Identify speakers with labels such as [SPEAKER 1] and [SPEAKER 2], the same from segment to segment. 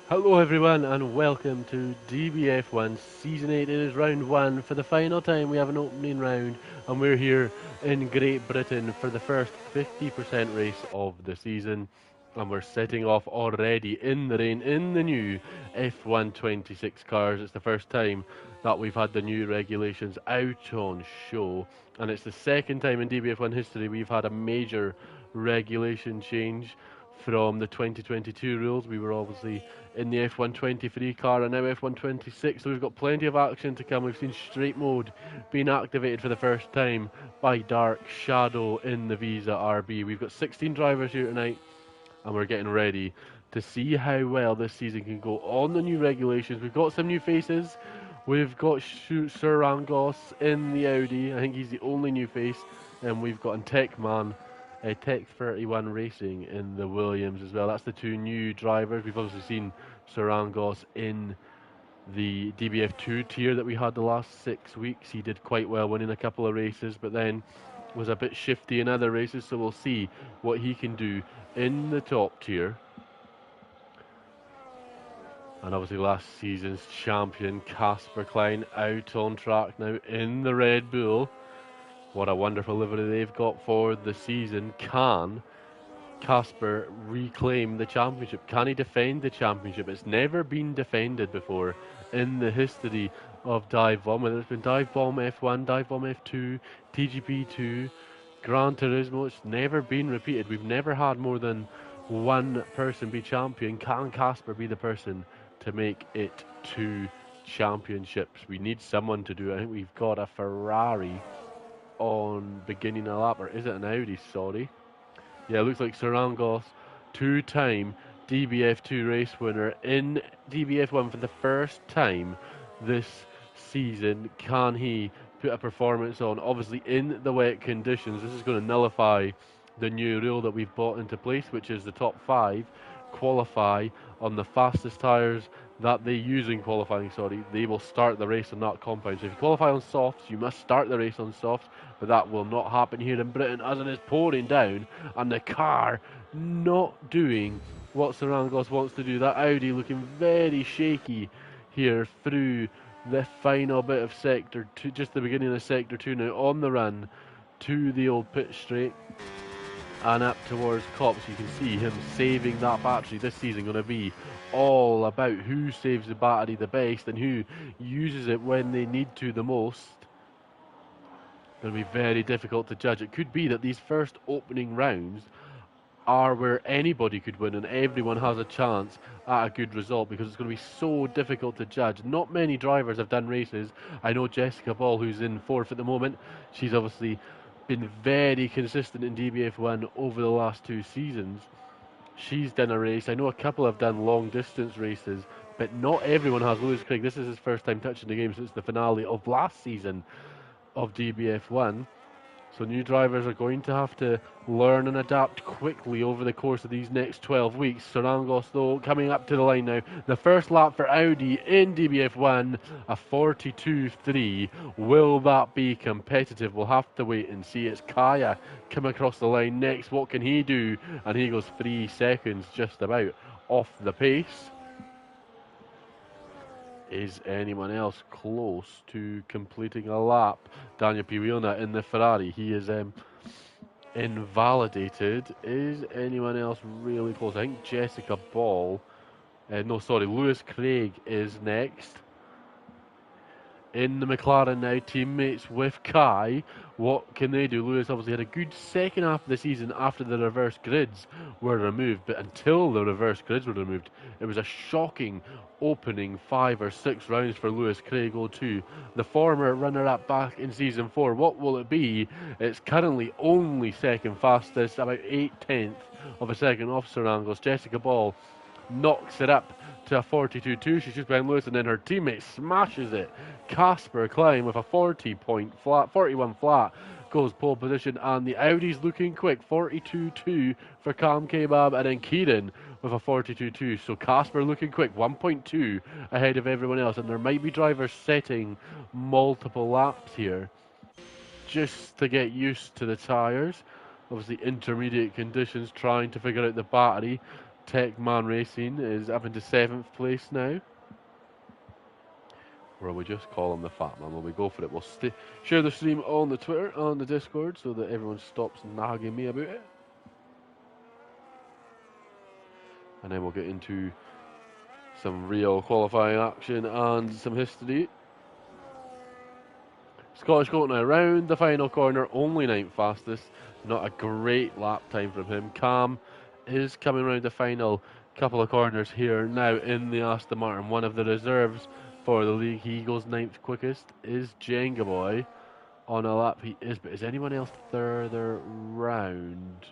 [SPEAKER 1] Hello everyone and welcome to DBF1 Season 8. It is round 1. For the final time we have an opening round and we're here in Great Britain for the first 50% race of the season. And we're setting off already in the rain in the new F126 cars. It's the first time that we've had the new regulations out on show. And it's the second time in DBF1 history we've had a major regulation change from the 2022 rules. We were obviously in the F123 car and now F126, so we've got plenty of action to come. We've seen straight mode being activated for the first time by Dark Shadow in the Visa RB. We've got 16 drivers here tonight and we're getting ready to see how well this season can go on the new regulations. We've got some new faces. We've got Sir Rangos in the Audi. I think he's the only new face. And we've got Techman, Tech 31 Racing in the Williams as well. That's the two new drivers. We've obviously seen Sir Rangos in the DBF2 tier that we had the last 6 weeks. He did quite well, winning a couple of races, but then was a bit shifty in other races, so we'll see what he can do in the top tier. And obviously last season's champion Casper Klein out on track now in the Red Bull. What a wonderful livery they've got for the season. Can Casper reclaim the championship? Can he defend the championship? It's never been defended before in the history of Dive Bomb. Whether it's been Dive Bomb F1, Dive Bomb F2, TGP2, Gran Turismo, it's never been repeated. We've never had more than one person be champion. Can Casper be the person to make it to championships? We need someone to do it. I think we've got a Ferrari on beginning a lap, or is it an Audi? Sorry. Yeah, it looks like Sarangos, two-time DBF2 race winner in DBF1 for the first time this season. Can he put a performance on? Obviously, in the wet conditions, this is going to nullify the new rule that we've brought into place, which is the top 5 qualify on the fastest tyres that they use in qualifying. They will start the race on that compound. So if you qualify on softs, you must start the race on softs, but that will not happen here in Britain as it is pouring down and the car not doing what Sarangos wants to do. That Audi looking very shaky here through the final bit of sector 2, just the beginning of sector 2 now, on the run to the old pit straight and up towards Cops. You can see him saving that battery. This season going to be all about who saves the battery the best and who uses it when they need to the most. Going to be very difficult to judge. It could be that these first opening rounds are where anybody could win and everyone has a chance at a good result, because it's going to be so difficult to judge. Not many drivers have done races. I know Jessica Ball, who's in 4th at the moment, she's obviously been very consistent in DBF1 over the last 2 seasons. She's done a race. I know a couple have done long distance races, but not everyone has. Lewis Craig, this is his first time touching the game since the finale of last season of DBF1. So new drivers are going to have to learn and adapt quickly over the course of these next 12 weeks. Sarangos, though, coming up to the line now. The first lap for Audi in DBF1, a 42.3. Will that be competitive? We'll have to wait and see. It's Kaya come across the line next. What can he do? And he goes 3 seconds just about off the pace. Is anyone else close to completing a lap? Daniel Piwiona in the Ferrari. He is invalidated. Is anyone else really close? I think Jessica Ball. Lewis Craig is next. In the McLaren now, teammates with Kai. What can they do? Lewis obviously had a good second half of the season after the reverse grids were removed, but until the reverse grids were removed, it was a shocking opening 5 or 6 rounds for Lewis Craig 02, the former runner-up back in season 4. What will it be? It's currently only second fastest, about 8/10 of a second off Sarangos. Jessica Ball knocks it up to a 42.2. She's just behind Lewis, and then her teammate smashes it. Casper Klein with a 41 flat goes pole position, and the Audi's looking quick. 42.2 for Cam Kebab, and then Kieran with a 42.2. So Casper looking quick, 1.2 ahead of everyone else, and there might be drivers setting multiple laps here just to get used to the tyres. Obviously intermediate conditions, trying to figure out the battery. Techman Racing is up into 7th place now. Or will we just call him the Fat Man? Will we go for it? We'll share the stream on the Twitter, on the Discord, so that everyone stops nagging me about it. And then we'll get into some real qualifying action and some history. Scottish Goat now round the final corner, only 9th fastest. Not a great lap time from him. Cam is coming round the final couple of corners here now in the Aston Martin. One of the reserves for the league. He goes 9th quickest is Jenga Boy. On a lap he is, but is anyone else further round?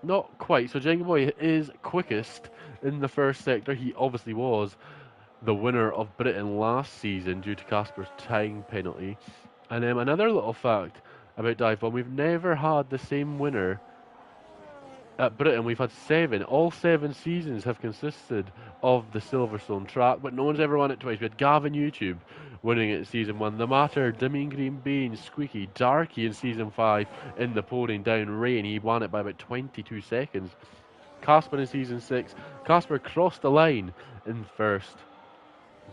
[SPEAKER 1] Not quite. So Jenga Boy is quickest in the first sector. He obviously was the winner of Britain last season due to Casper's time penalty. And another little fact about Dive Bomb, we've never had the same winner at Britain. We've had 7. All 7 seasons have consisted of the Silverstone track, but no one's ever won it twice. We had Gavin YouTube winning it in season 1. The Matter, Damien Green Bain, Squeaky, Darky in season 5 in the pouring down rain. He won it by about 22 seconds. Casper in season 6. Casper crossed the line in first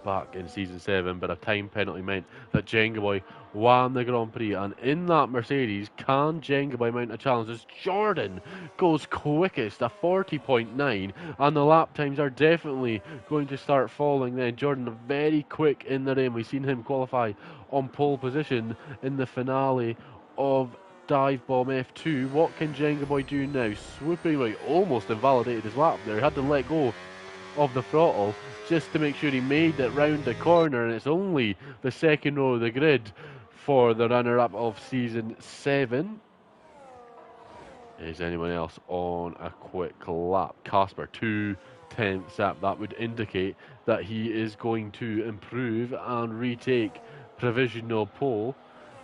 [SPEAKER 1] back in season 7, but a time penalty meant that Jenga Boy won the Grand Prix. And in that Mercedes, can Jenga Boy mount a challenge as Jordan goes quickest, a 40.9, and the lap times are definitely going to start falling then. Jordan very quick in the rain. We've seen him qualify on pole position in the finale of Dive Bomb F2. What can Jenga Boy do now? Swooping away, almost invalidated his lap there. He had to let go of the throttle just to make sure he made it round the corner, and it's only the second row of the grid for the runner-up of season 7. Is anyone else on a quick lap? Casper 2/10 up. That would indicate that he is going to improve and retake provisional pole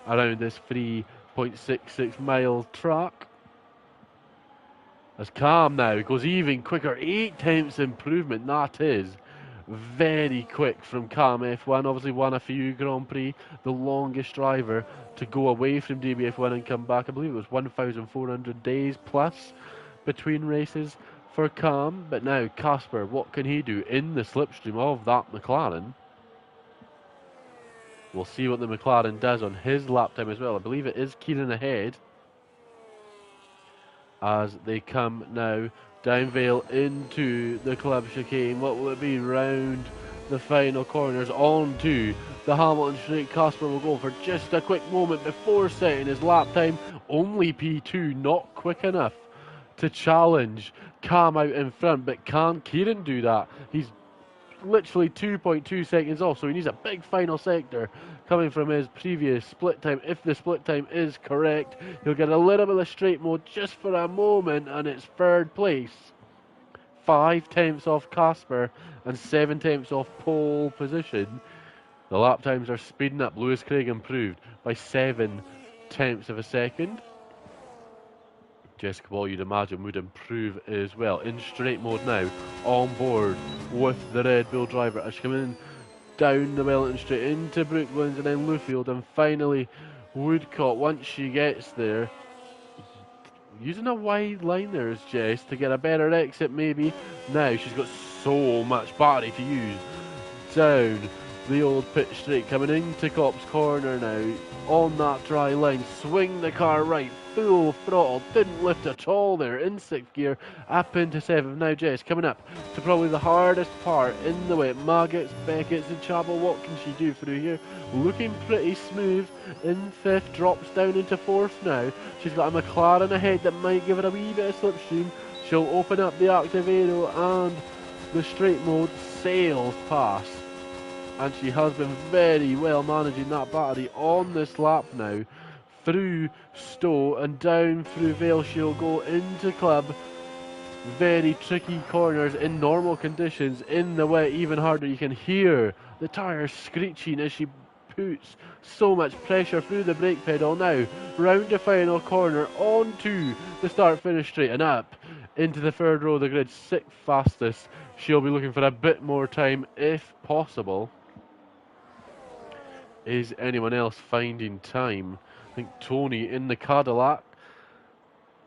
[SPEAKER 1] around this 3.66 mile track. As Cam now goes even quicker, 8/10 improvement. That is very quick from Cam. F1 obviously won a few Grand Prix, the longest driver to go away from DBF1 and come back. I believe it was 1,400 days plus between races for Cam. But now Casper, what can he do in the slipstream of that McLaren? We'll see what the McLaren does on his lap time as well. I believe it is Kieran ahead as they come now down Vale into the club chicane. What will it be? Round the final corners onto the Hamilton Straight. Casper will go for just a quick moment before setting his lap time. Only P2, not quick enough to challenge Cam out in front, but can Kieran do that? He's literally 2.2 seconds off, so he needs a big final sector coming from his previous split time. If the split time is correct, he'll get a little bit of straight mode just for a moment, and it's 3rd place. 5/10 off Casper and 7/10 off pole position. The lap times are speeding up. Lewis Craig improved by 7/10 of a second. Jessica Ball, you'd imagine, would improve as well. In straight mode now, on board with the Red Bull driver as she comes in down the Wellington Straight into Brooklands and then Lewfield, and finally Woodcock once she gets there. Using a wide line there is Jess to get a better exit maybe. Now she's got so much battery to use. Down the old pit straight, coming into Copse Corner now on that dry line. Swing the car right, full throttle, didn't lift at all there in 6th gear, up into 7th. Now Jess coming up to probably the hardest part in the wet. Maggots, Beckett's and Chapel, what can she do through here? Looking pretty smooth in 5th, drops down into 4th now. She's got a McLaren ahead that might give her a wee bit of slipstream. She'll open up the active aero and the straight mode, sails past. And she has been very well managing that battery on this lap now. Through Stowe and down through Vale she'll go into club. Very tricky corners in normal conditions. In the wet, even harder. You can hear the tyres screeching as she puts so much pressure through the brake pedal. Now, round the final corner, onto the start-finish straight and up into the 3rd row of the grid, 6th fastest. She'll be looking for a bit more time if possible. Is anyone else finding time? I think Tony in the Cadillac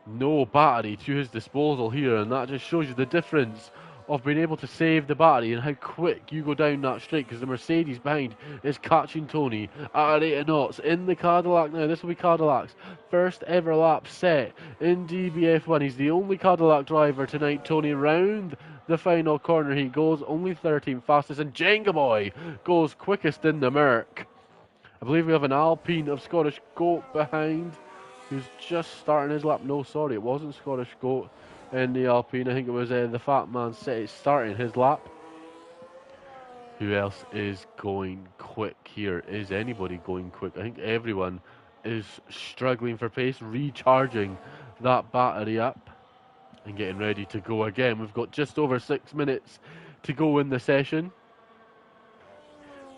[SPEAKER 1] no battery to his disposal here, and that just shows you the difference of being able to save the battery and how quick you go down that straight, because the Mercedes behind is catching Tony at a rate of knots in the Cadillac now. This will be Cadillac's first ever lap set in DBF1. He's the only Cadillac driver tonight, Tony, round the final corner. He goes only 13th fastest, and Jenga Boy goes quickest in the Merc. I believe we have an Alpine of Scottish Goat behind, who's just starting his lap. No, sorry, it wasn't Scottish Goat in the Alpine. I think it was the Fat Man starting his lap. Who else is going quick here? Is anybody going quick? I think everyone is struggling for pace, recharging that battery up and getting ready to go again. We've got just over 6 minutes to go in the session.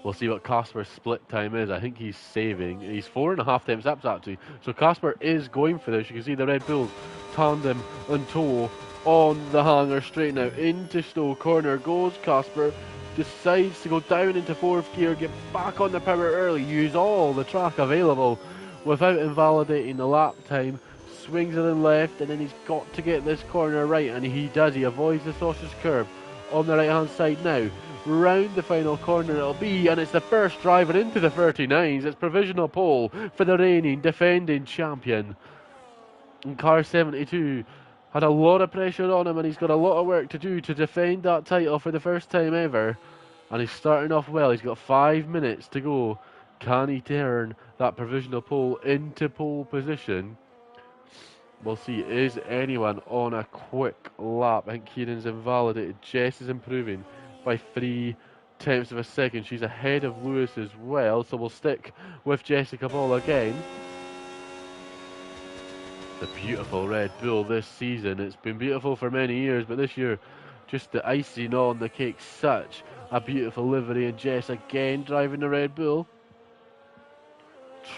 [SPEAKER 1] We'll see what Casper's split time is. I think he's saving. He's 4.5 times laps actually. So Casper is going for this. You can see the Red Bulls tandem and tow on the hanger straight now. Into Stowe corner goes Casper. Decides to go down into 4th gear, get back on the power early, use all the track available without invalidating the lap time. Swings it in left, and then he's got to get this corner right, and he does. He avoids the sausage curve on the right hand side now. Round the final corner it'll be, and it's the first driver into the 39s. It's provisional pole for the reigning defending champion. And car 72 had a lot of pressure on him, and he's got a lot of work to do to defend that title for the first time ever. And he's starting off well. He's got 5 minutes to go. Can he turn that provisional pole into pole position? We'll see. Is anyone on a quick lap? I think Kieran's invalidated. Jess is improving by 3/10 of a second. She's ahead of Lewis as well, so we'll stick with Jessica Ball again. The beautiful Red Bull this season. It's been beautiful for many years, but this year, just the icing on the cake. Such a beautiful livery, and Jess again driving the Red Bull,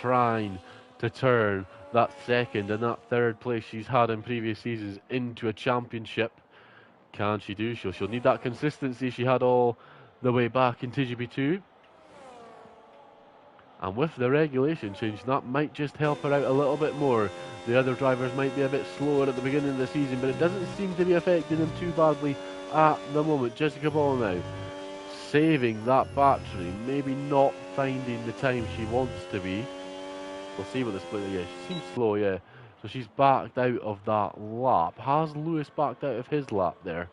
[SPEAKER 1] trying to turn that second and that third place she's had in previous seasons into a championship. Can she do so? She'll need that consistency she had all the way back in TGP2. And with the regulation change, that might just help her out a little bit more. The other drivers might be a bit slower at the beginning of the season, but it doesn't seem to be affecting them too badly at the moment. Jessica Ball now saving that battery, maybe not finding the time she wants to be. We'll see what the split is. Yeah, she seems slow, yeah. So she's backed out of that lap. Has Lewis backed out of his lap there?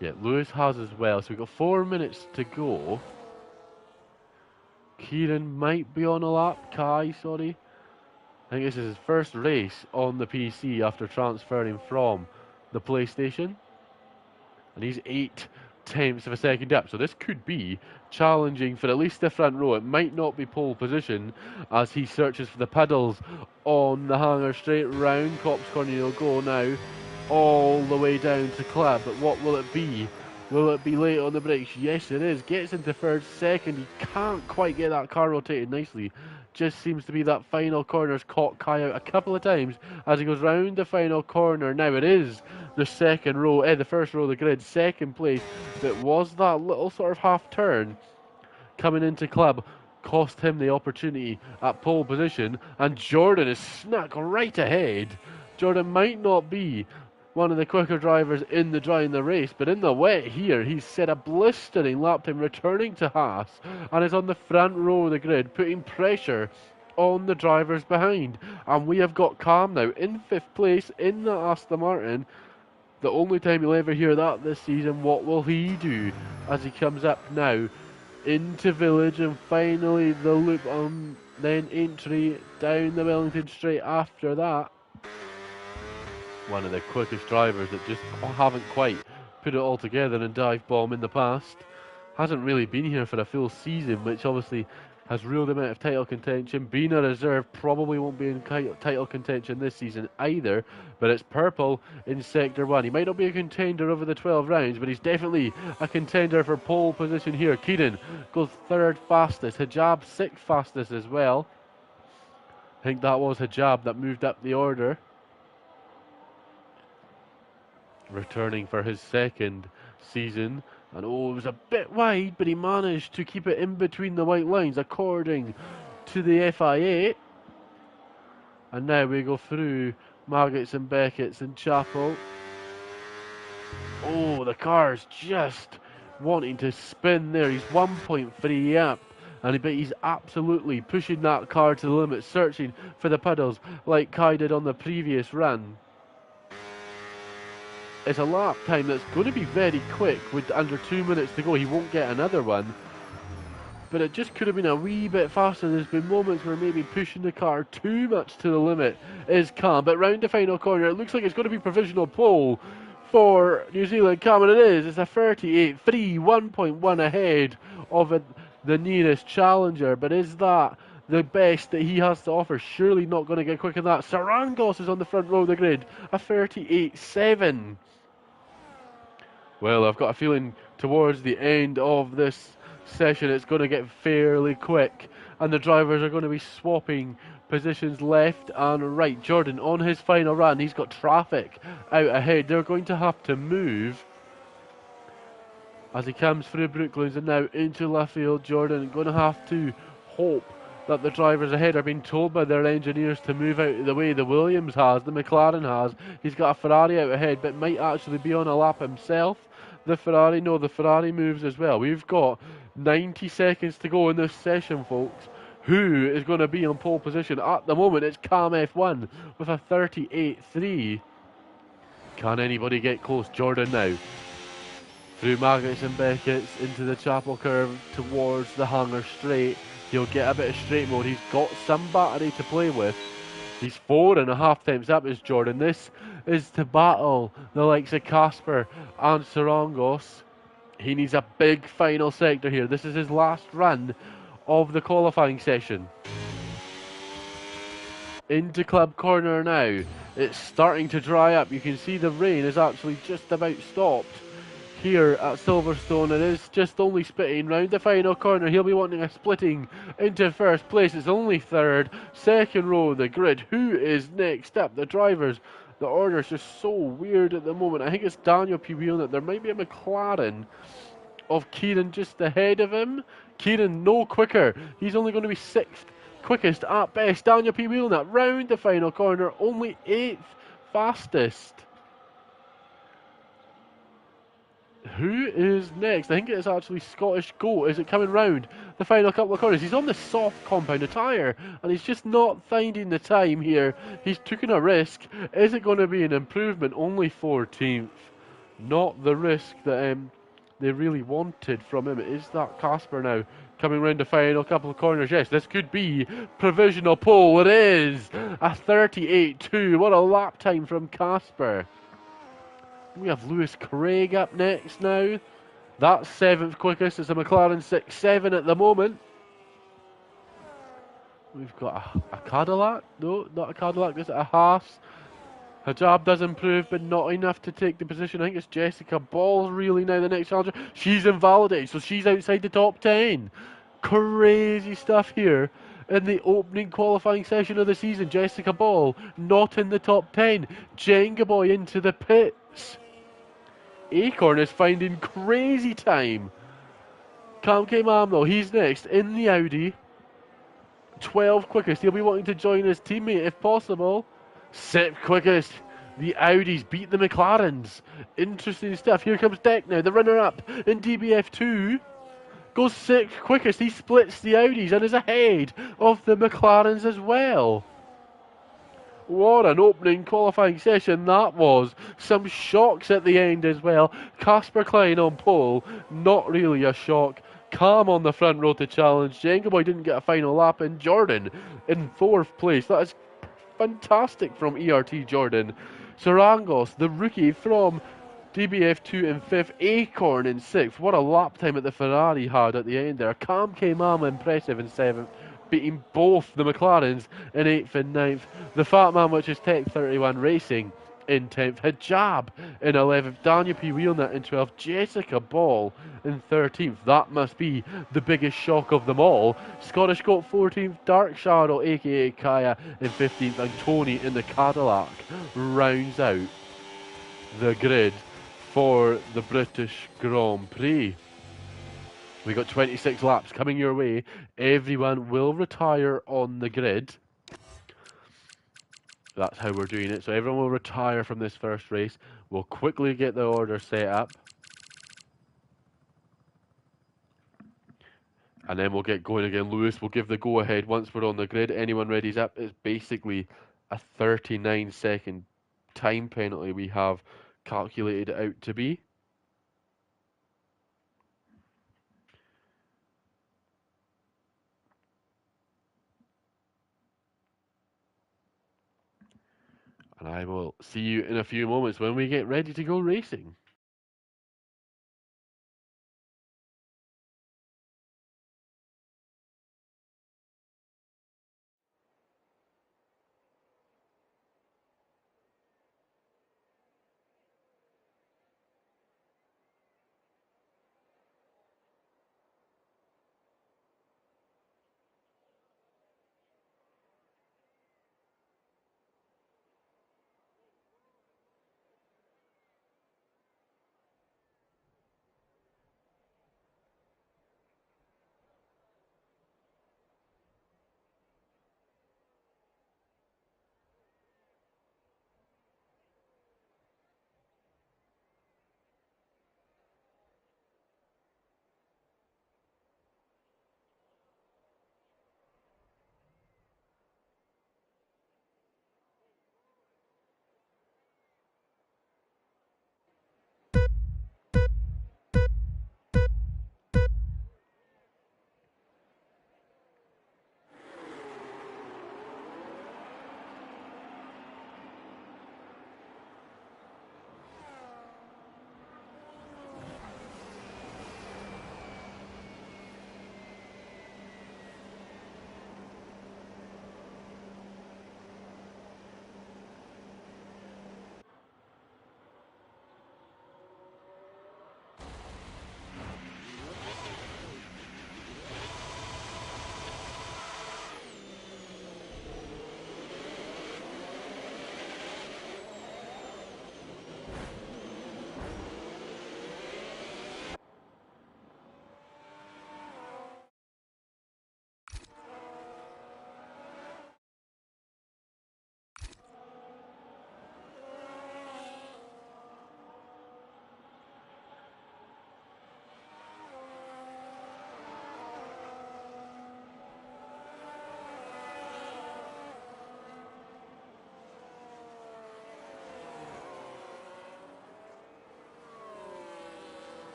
[SPEAKER 1] Yeah, Lewis has as well. So we've got 4 minutes to go. Kieran might be on a lap. Kai, sorry. I think this is his first race on the PC after transferring from the PlayStation. And he's 8/10 of a second up. So this could be challenging for at least the front row. It might not be pole position as he searches for the pedals on the hanger straight round. Cops Corner he'll go now all the way down to Club. But what will it be? Will it be late on the brakes? Yes, it is. Gets into third, second. He can't quite get that car rotated nicely. Just seems to be that final corner's caught Kai out a couple of times as he goes round the final corner. Now it is the second row, the first row of the grid, second place. That was that little sort of half turn coming into Club. Cost him the opportunity at pole position, and Jordan is snuck right ahead. Jordan might not be one of the quicker drivers in the race, but in the wet here, he's set a blistering lap time, returning to Haas, and is on the front row of the grid, putting pressure on the drivers behind. And we have got Cam now in 5th place in the Aston Martin. The only time you'll ever hear that this season. What will he do as he comes up now into Village, and finally the loop, then entry down the Wellington straight after that. One of the quickest drivers that just haven't quite put it all together in Dive Bomb in the past. Hasn't really been here for a full season, which obviously has ruled him out of title contention. Being a reserve, probably won't be in title contention this season either, but it's purple in Sector 1. He might not be a contender over the 12 rounds, but he's definitely a contender for pole position here. Kieran goes 3rd fastest, Hijab 6th fastest as well. I think that was Hijab that moved up the order. Returning for his 2nd season, and it was a bit wide, but he managed to keep it in between the white lines according to the FIA. And now we go through Margaret's and Beckett's and Chapel. Oh, the car's just wanting to spin there. He's 1.3 up. But he's absolutely pushing that car to the limit, searching for the puddles like Kai did on the previous run. It's a lap time that's going to be very quick with under 2 minutes to go. He won't get another one. But it just could have been a wee bit faster. There's been moments where maybe pushing the car too much to the limit is calm. But round the final corner, it looks like it's going to be provisional pole for New Zealand. Calm, and it is. It's a 38-3, 1.1 ahead of the nearest challenger. But is that the best that he has to offer? Surely not going to get quicker than that. Sarangos is on the front row of the grid, a 38-7. Well, I've got a feeling towards the end of this session it's going to get fairly quick, and the drivers are going to be swapping positions left and right. Jordan on his final run, he's got traffic out ahead. They're going to have to move as he comes through Brooklands and now into Luffield. Jordan going to have to hope that the drivers ahead are being told by their engineers to move out of the way. The Williams has, the McLaren has. He's got a Ferrari out ahead, but might actually be on a lap himself. The Ferrari moves as well. We've got 90 seconds to go in this session, folks. Who is going to be on pole position? At the moment, it's Cam F1 with a 38-3. Can anybody get close? Jordan now. Through Margaret's and Beckett's into the Chapel curve towards the Hangar straight. He'll get a bit of straight mode. He's got some battery to play with. He's 4.5 times up as Jordan. This is to battle the likes of Casper and Sarangos. He needs a big final sector here. This is his last run of the qualifying session. Into Club Corner now. It's starting to dry up. You can see the rain is actually just about stopped here at Silverstone. It is just only spitting round the final corner. He'll be wanting a splitting into first place. It's only third. Second row of the grid. Who is next up? The drivers. The order is just so weird at the moment. I think it's Daniel P. Wheelnut. There might be a McLaren of Kieran just ahead of him. Kieran no quicker. He's only going to be 6th quickest at best. Daniel P. Wheelnut round the final corner. Only 8th fastest. Who is next? I think it is actually Scottish Goat. Is it coming round the final couple of corners? He's on the soft compound tyre, and he's just not finding the time here. He's taking a risk. Is it going to be an improvement? Only 14th. Not the risk that they really wanted from him. Is that Casper now coming round the final couple of corners? Yes, this could be provisional pole. It is a 38-2. What a lap time from Casper. We have Lewis Craig up next now. That's 7th quickest. It's a McLaren 6.7 at the moment. We've got a Cadillac. No, not a Cadillac. This is a Haas. Hijab does improve, but not enough to take the position. I think it's Jessica Ball really now the next challenger. She's invalidated, so she's outside the top 10. Crazy stuff here in the opening qualifying session of the season. Jessica Ball not in the top 10. Jenga Boy into the pits. Acorn is finding crazy time. Cam K. Mamno, he's next in the Audi. 12 quickest. He'll be wanting to join his teammate if possible. 6th quickest. The Audis beat the McLarens. Interesting stuff. Here comes Deck now, the runner-up in DBF2. Goes 6th quickest. He splits the Audis and is ahead of the McLarens as well. What an opening qualifying session that was. Some shocks at the end as well. Casper Klein on pole. Not really a shock. Cam on the front row to challenge. Jenga Boy didn't get a final lap. And Jordan in 4th place. That is fantastic from ERT Jordan. Sarangos, the rookie from DBF2 in 5th. Acorn in 6th. What a lap time that the Ferrari had at the end there. Cam K. Mama impressive in 7th. Beating both the McLarens in 8th and 9th. The Fat Man, which is Tech 31 Racing, in 10th. Hijab in 11th. Daniel P. Wheelnut in 12th. Jessica Ball in 13th. That must be the biggest shock of them all. Scottish Goat 14th. Dark Shadow, aka Kaya, in 15th. And Tony in the Cadillac rounds out the grid for the British Grand Prix. We got 26 laps coming your way. Everyone will retire on the grid. That's how we're doing it. So everyone will retire from this first race. We'll quickly get the order set up. And then we'll get going again. Lewis will give the go-ahead once we're on the grid. Anyone ready's up. It's basically a 39-second time penalty we have calculated it out to be. And I will see you in a few moments when we get ready to go racing.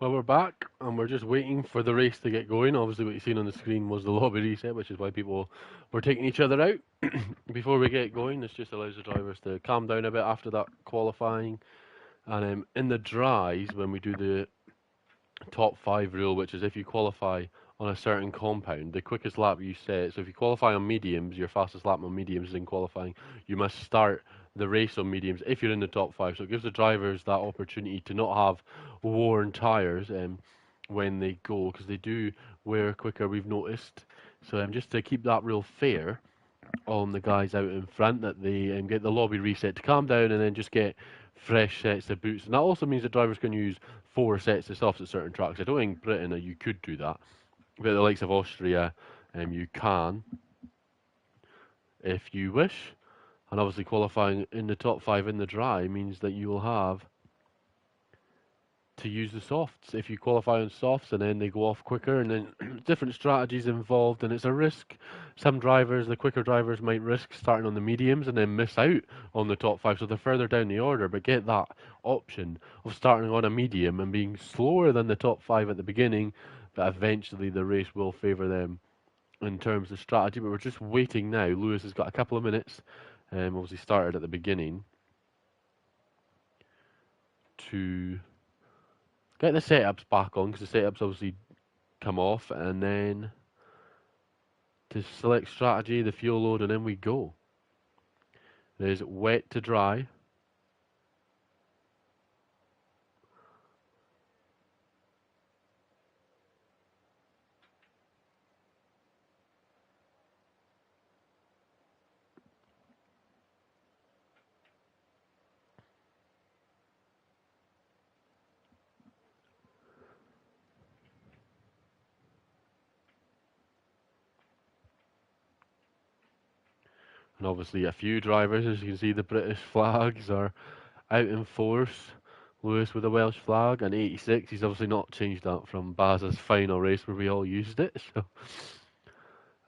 [SPEAKER 1] Well, we're back and we're just waiting for the race to get going. Obviously, what you've seen on the screen was the lobby reset, which is why people were taking each other out. Before we get going, this just allows the drivers to calm down a bit after that qualifying. And in the dries, when we do the top 5 rule, which is if you qualify on a certain compound, the quickest lap you set. So if you qualify on mediums, your fastest lap on mediums is in qualifying. You must start the race on mediums if you're in the top 5. So it gives the drivers that opportunity to not have worn tyres when they go, because they do wear quicker, we've noticed. So just to keep that real fair on the guys out in front, that they get the lobby reset to calm down and then just get fresh sets of boots. And that also means that drivers can use 4 sets of softs at certain tracks. I don't think Britain you could do that, but the likes of Austria, you can if you wish. And obviously qualifying in the top 5 in the dry means that you will have to use the softs. If you qualify on softs and then they go off quicker, and then different strategies involved, and it's a risk. Some drivers, the quicker drivers, might risk starting on the mediums and then miss out on the top 5, so they're further down the order, but get that option of starting on a medium and being slower than the top 5 at the beginning, but eventually the race will favour them in terms of strategy. But we're just waiting now. Lewis has got a couple of minutes, obviously started at the beginning, to get the setups back on, because the setups obviously come off, and then to select strategy, the fuel load, and then we go. There's wet to dry. And obviously a few drivers, as you can see, the British flags are out in force. Lewis with a Welsh flag, and 86. He's obviously not changed that from Baz's final race where we all used it. So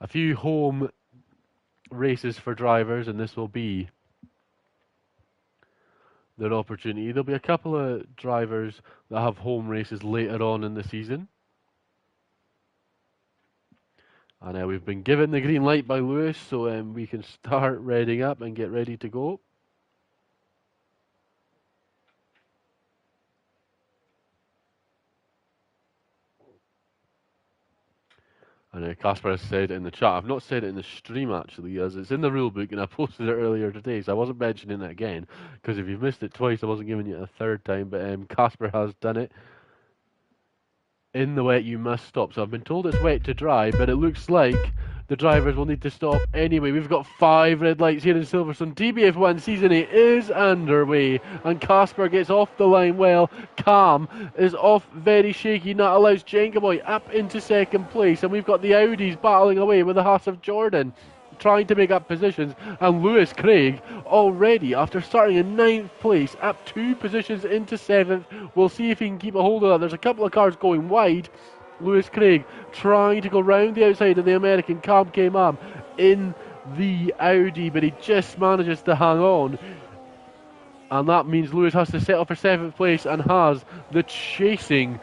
[SPEAKER 1] a few home races for drivers, and this will be their opportunity. There'll be a couple of drivers that have home races later on in the season. And we've been given the green light by Lewis, so we can start readying up and get ready to go. And Casper has said in the chat, I've not said it in the stream actually, as it's in the rule book and I posted it earlier today, so I wasn't mentioning it again, because if you've missed it twice, I wasn't giving you it a third time, but Casper has done it. In the wet you must stop. So I've been told it's wet to dry, but it looks like the drivers will need to stop anyway. We've got 5 red lights here in Silverstone. DBF1 Season 8 is underway, and Casper gets off the line well. Cam is off very shaky, and that allows Jenga Boy up into second place, and we've got the Audis battling away with the Haas of Jordan, trying to make up positions, and Lewis Craig already, after starting in 9th place, up 2 positions into 7th. We'll see if he can keep a hold of that. There's a couple of cars going wide. Lewis Craig trying to go round the outside of the American Cam K-Mam in the Audi, but he just manages to hang on. And that means Lewis has to settle for 7th place and has the chasing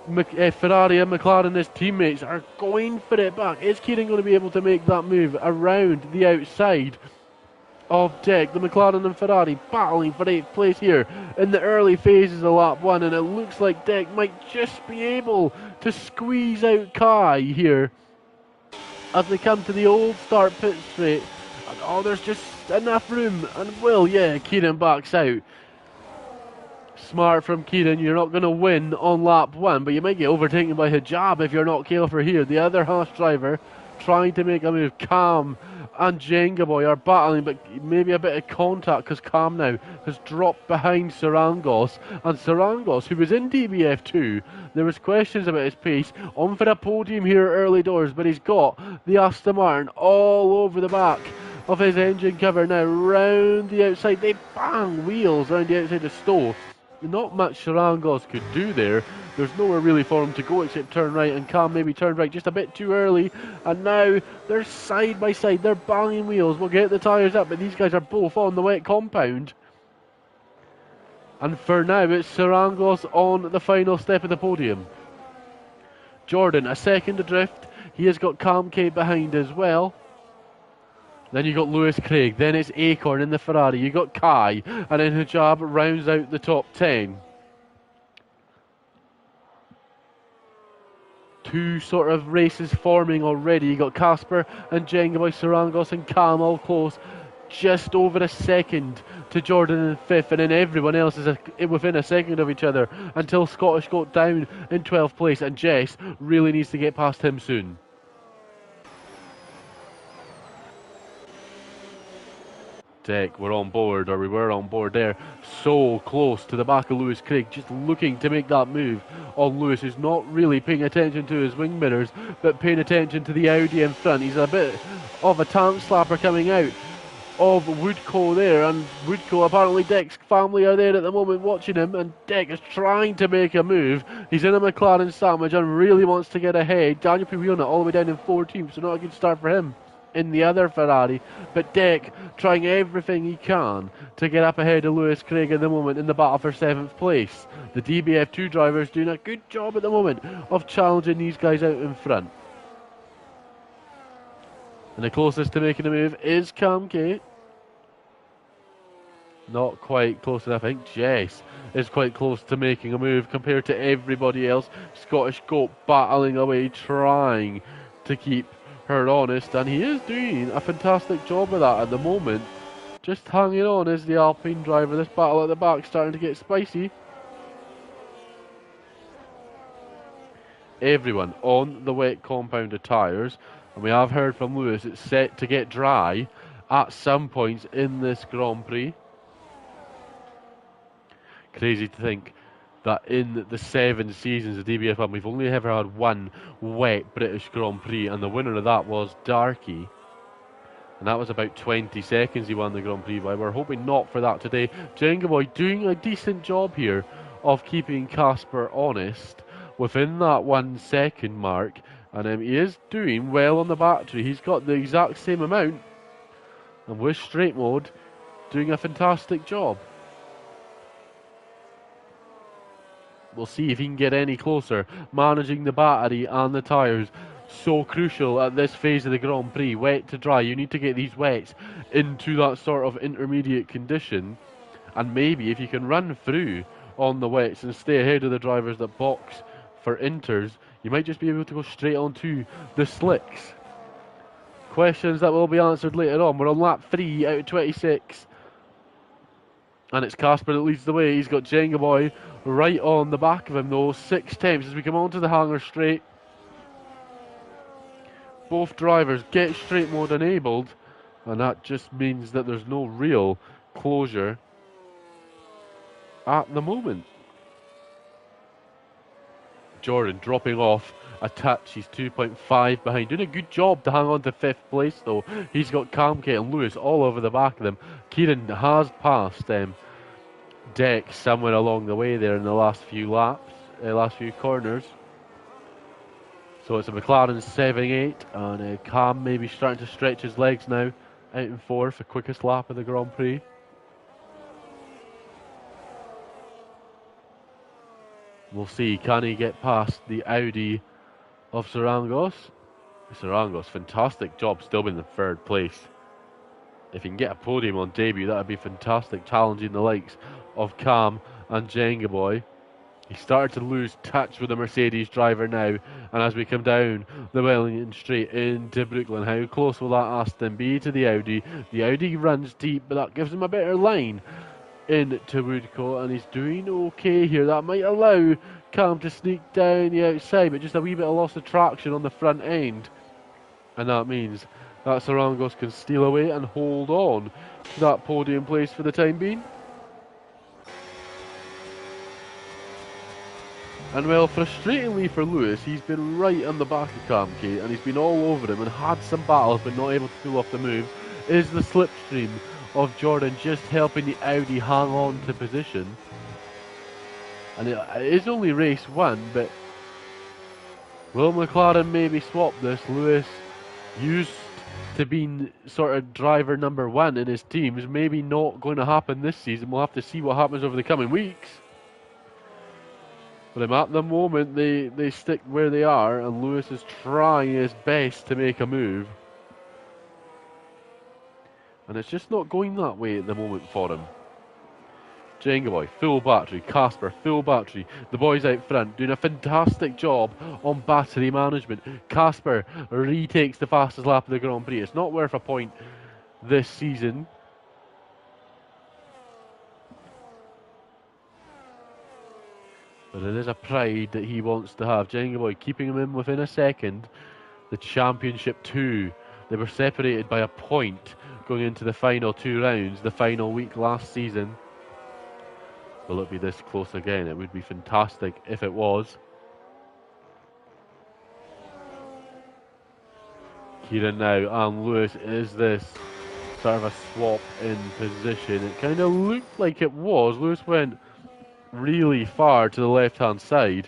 [SPEAKER 1] Ferrari and McLaren, his teammates, are going for it back. Is Kieran going to be able to make that move around the outside of Deck? The McLaren and Ferrari battling for 8th place here in the early phases of lap 1, and it looks like Deck might just be able to squeeze out Kai here as they come to the old start pit straight. And there's just enough room, and Kieran backs out. Smart from Kieran. You're not going to win on lap 1, but you might get overtaken by Hijab if you're not careful here. The other Haas driver trying to make a move. Cam and Jenga Boy are battling, but maybe a bit of contact, because Cam now has dropped behind Sarangos. And Sarangos, who was in DBF2, there was questions about his pace, on for a podium here early doors, but he's got the Aston Martin all over the back of his engine cover now, round the outside. They bang wheels round the outside of Stowe. Not much Sarangos could do there. There's nowhere really for him to go except turn right, and Cam maybe turned right just a bit too early, and now they're side by side, they're banging wheels. We'll get the tyres up, but these guys are both on the wet compound. And for now, it's Sarangos on the final step of the podium. Jordan, a second adrift. He has got Kamke behind as well. Then you got Lewis Craig. Then it's Acorn in the Ferrari. You got Kai. And then Hijab rounds out the top 10. Two sort of races forming already. You got Casper and Jenga Boy, Sarangos and Cam all close. Just over a second to Jordan in fifth, and then everyone else is within a second of each other until Scottish got down in 12th place, and Jess really needs to get past him soon. Deck, we're on board, or we were on board there, so close to the back of Lewis Craig, just looking to make that move on Lewis, who's not really paying attention to his wing mirrors, but paying attention to the Audi in front. He's a bit of a tank slapper coming out of Woodco there, and Woodco, apparently Deck's family are there at the moment watching him, and Deck is trying to make a move. He's in a McLaren sandwich and really wants to get ahead. Daniel Piviona all the way down in 14th, so not a good start for him in the other Ferrari, but Deck trying everything he can to get up ahead of Lewis Craig at the moment in the battle for 7th place. The DBF2 drivers doing a good job at the moment of challenging these guys out in front. And the closest to making a move is Kamke. Not quite close enough. I think Jess is quite close to making a move compared to everybody else. Scottish Goat battling away, trying to keep her honest, and he is doing a fantastic job of that at the moment. Just hanging on as the Alpine driver. This battle at the back starting to get spicy. Everyone on the wet compounded tyres, and we have heard from Lewis it's set to get dry at some points in this Grand Prix. Crazy to think that in the 7 seasons of DBF1 we've only ever had one wet British Grand Prix, and the winner of that was Darky, and that was about 20 seconds he won the Grand Prix by. We're hoping not for that today. Jenga Boy doing a decent job here of keeping Casper honest within that 1 second mark, and he is doing well on the battery. He's got the exact same amount, and with straight mode doing a fantastic job. We'll see if he can get any closer. Managing the battery and the tyres, so crucial at this phase of the Grand Prix. Wet to dry, you need to get these wets into that sort of intermediate condition, and maybe if you can run through on the wets and stay ahead of the drivers that box for inters, you might just be able to go straight onto the slicks. Questions that will be answered later on. We're on lap 3 out of 26. And it's Casper that leads the way. He's got Jenga Boy right on the back of him though. 6 temps as we come onto the hangar straight. Both drivers get straight mode enabled, and that just means that there's no real closure at the moment. Jordan dropping off a touch. He's 2.5 behind. Doing a good job to hang on to 5th place though. He's got Kamke and Lewis all over the back of them. Kieran has passed Deck somewhere along the way there in the last few laps, last few corners. So it's a McLaren 7-8, and Cam maybe starting to stretch his legs now, out in 4th, the quickest lap of the Grand Prix. We'll see, can he get past the Audi of Sarangos? Sarangos, fantastic job, still in the 3rd place. If he can get a podium on debut, that would be fantastic, challenging the likes of Cam and Jenga Boy. He started to lose touch with the Mercedes driver now, and as we come down the Wellington Straight into Brooklyn, how close will that Aston be to the Audi? The Audi runs deep, but that gives him a better line into Woodco, and he's doing okay here. That might allow Cam to sneak down the outside, but just a wee bit of loss of traction on the front end, and that means that Sarangos can steal away and hold on to that podium place for the time being. And well, frustratingly for Lewis, he's been right on the back of Kamke, and he's been all over him and had some battles but not able to pull off the move. Is the slipstream of Jordan just helping the Audi hang on to position? And it is only race 1, but will McLaren maybe swap this? Lewis used to being sort of driver number one in his team is maybe not going to happen this season. We'll have to see what happens over the coming weeks. But at the moment, they stick where they are, and Lewis is trying his best to make a move. And it's just not going that way at the moment for him. Jenga Boy, full battery. Casper, full battery. The boys out front doing a fantastic job on battery management. Casper retakes the fastest lap of the Grand Prix. It's not worth a point this season. But it is a pride that he wants to have. Jenga Boy keeping him in within a second. The Championship 2. They were separated by a point going into the final 2 rounds, the final week last season. Will it be this close again? It would be fantastic if it was. Kieran now and Lewis. Is this sort of a swap in position? It kind of looked like it was. Lewis went really far to the left-hand side,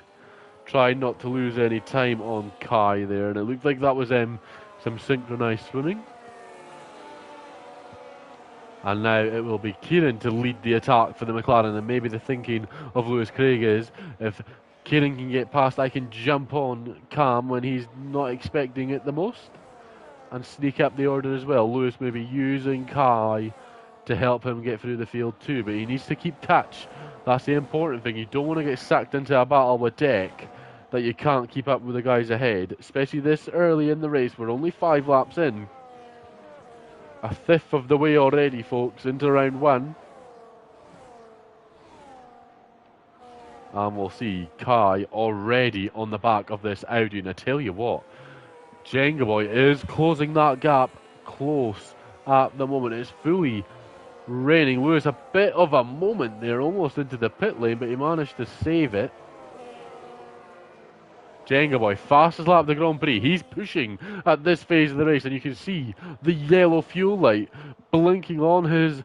[SPEAKER 1] trying not to lose any time on Kai there, and it looked like that was some synchronised swimming. And now it will be Kieran to lead the attack for the McLaren, and maybe the thinking of Lewis Craig is, if Kieran can get past, I can jump on Cam when he's not expecting it the most, and sneak up the order as well. Lewis may be using Kai to help him get through the field too, but he needs to keep touch. That's the important thing. You don't want to get sucked into a battle with Deck that you can't keep up with the guys ahead, especially this early in the race. We're only 5 laps in. A fifth of the way already, folks, into round 1. And we'll see Kai already on the back of this Audi. And I tell you what, Jenga Boy is closing that gap close at the moment. It's fully raining. Lewis, a bit of a moment there, almost into the pit lane, but he managed to save it. Jenga Boy, fastest lap of the Grand Prix. He's pushing at this phase of the race, and you can see the yellow fuel light blinking on his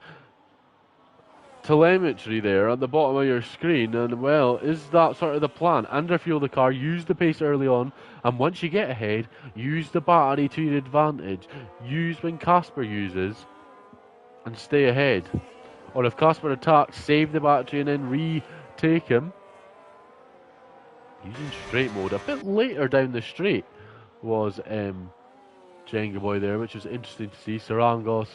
[SPEAKER 1] telemetry there at the bottom of your screen. And well, is that sort of the plan? Underfuel the car, use the pace early on, and once you get ahead, use the battery to your advantage. Use when Casper uses, and stay ahead. Or if Casper attacks, save the battery and then retake him. Using straight mode a bit later down the straight was Jenga Boy there, which was interesting to see. Sarangos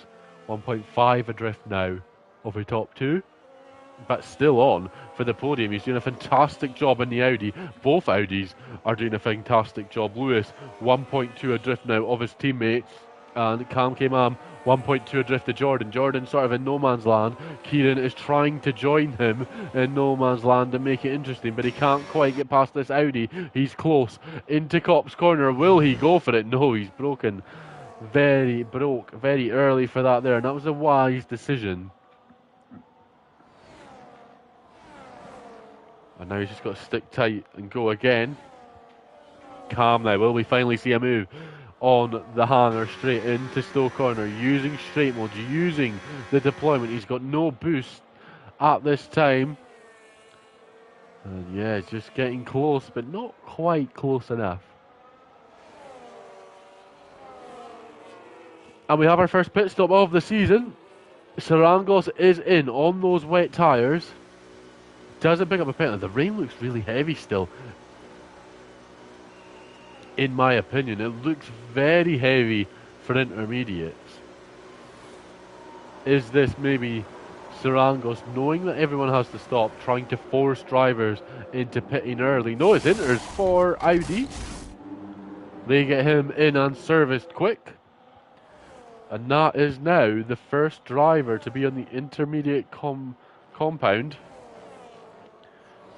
[SPEAKER 1] 1.5 adrift now of the top 2, but still on for the podium. He's doing a fantastic job in the Audi. Both Audis are doing a fantastic job. Lewis 1.2 adrift now of his teammates, and Cam K-Mam 1.2 adrift to Jordan. Jordan sort of in no man's land. Kieran is trying to join him in no man's land and make it interesting, but he can't quite get past this Audi. He's close into Cop's corner. Will he go for it? No, he's broke very early for that there, and that was a wise decision. And now he's just got to stick tight and go again. Calm now. Will we finally see a move on the hanger straight into Stowe corner, using straight mode, using the deployment? He's got no boost at this time, and yeah, just getting close, but not quite close enough. And we have our first pit stop of the season. Sarangos is in on those wet tyres. Doesn't pick up a penalty. The rain looks really heavy still, in my opinion. It looks very heavy for intermediates. Is this maybe Sarangos knowing that everyone has to stop, trying to force drivers into pitting early? No, it's inters for Audi. They get him in and serviced quick. And that is now the first driver to be on the intermediate compound.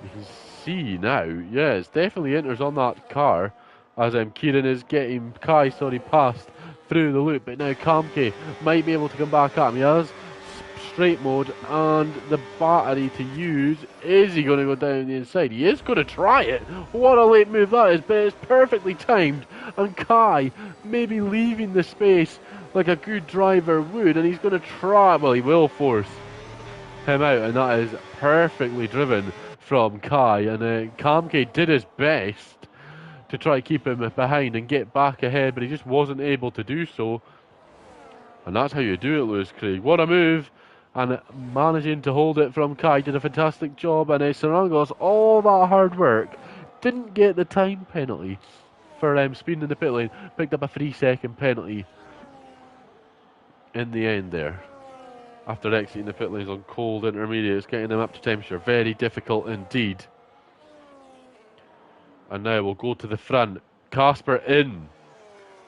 [SPEAKER 1] You can see now, yeah, it's definitely inters on that car, as Kieran is getting Kai passed through the loop, but now Kamke might be able to come back at him. He has straight mode and the battery to use. Is he going to go down the inside? He is going to try it. What a late move that is, but it's perfectly timed, and Kai may be leaving the space like a good driver would, and he's going to try, well, he will force him out, and that is perfectly driven from Kai, and Kamke did his best to try to keep him behind and get back ahead, but he just wasn't able to do so. And that's how you do it, Lewis Craig. What a move! And managing to hold it from Kai did a fantastic job. And Sarangos, all that hard work, didn't get the time penalty for speeding in the pit lane. Picked up a 3-second penalty in the end there. After exiting the pit lanes on cold intermediates, getting them up to temperature. Very difficult indeed. And now we'll go to the front. Casper in.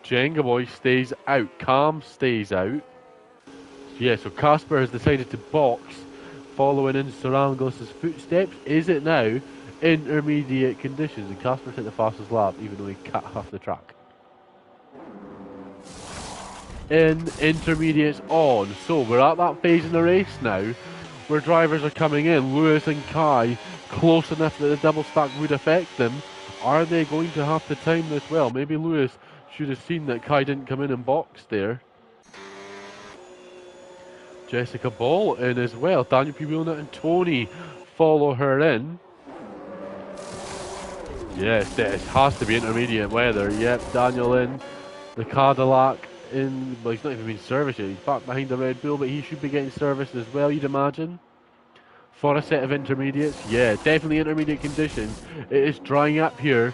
[SPEAKER 1] Jenga Boy stays out. Calm stays out. Yeah, so Casper has decided to box, following in Sarangos' footsteps. Is it now intermediate conditions? And Casper's hit the fastest lap, even though he cut half the track. In intermediates on. So we're at that phase in the race now where drivers are coming in. Lewis and Kai close enough that the double stack would affect them. Are they going to have to time this well? Maybe Lewis should have seen that Kai didn't come in and box there. Jessica Ball in as well. Daniel P. Wheelnut and Tony follow her in. Yes, this has to be intermediate weather. Yep, Daniel in. The Cadillac in. Well, he's not even been serviced yet. He's back behind the Red Bull, but he should be getting serviced as well, you'd imagine. For a set of intermediates. Yeah, definitely intermediate conditions. It is drying up here.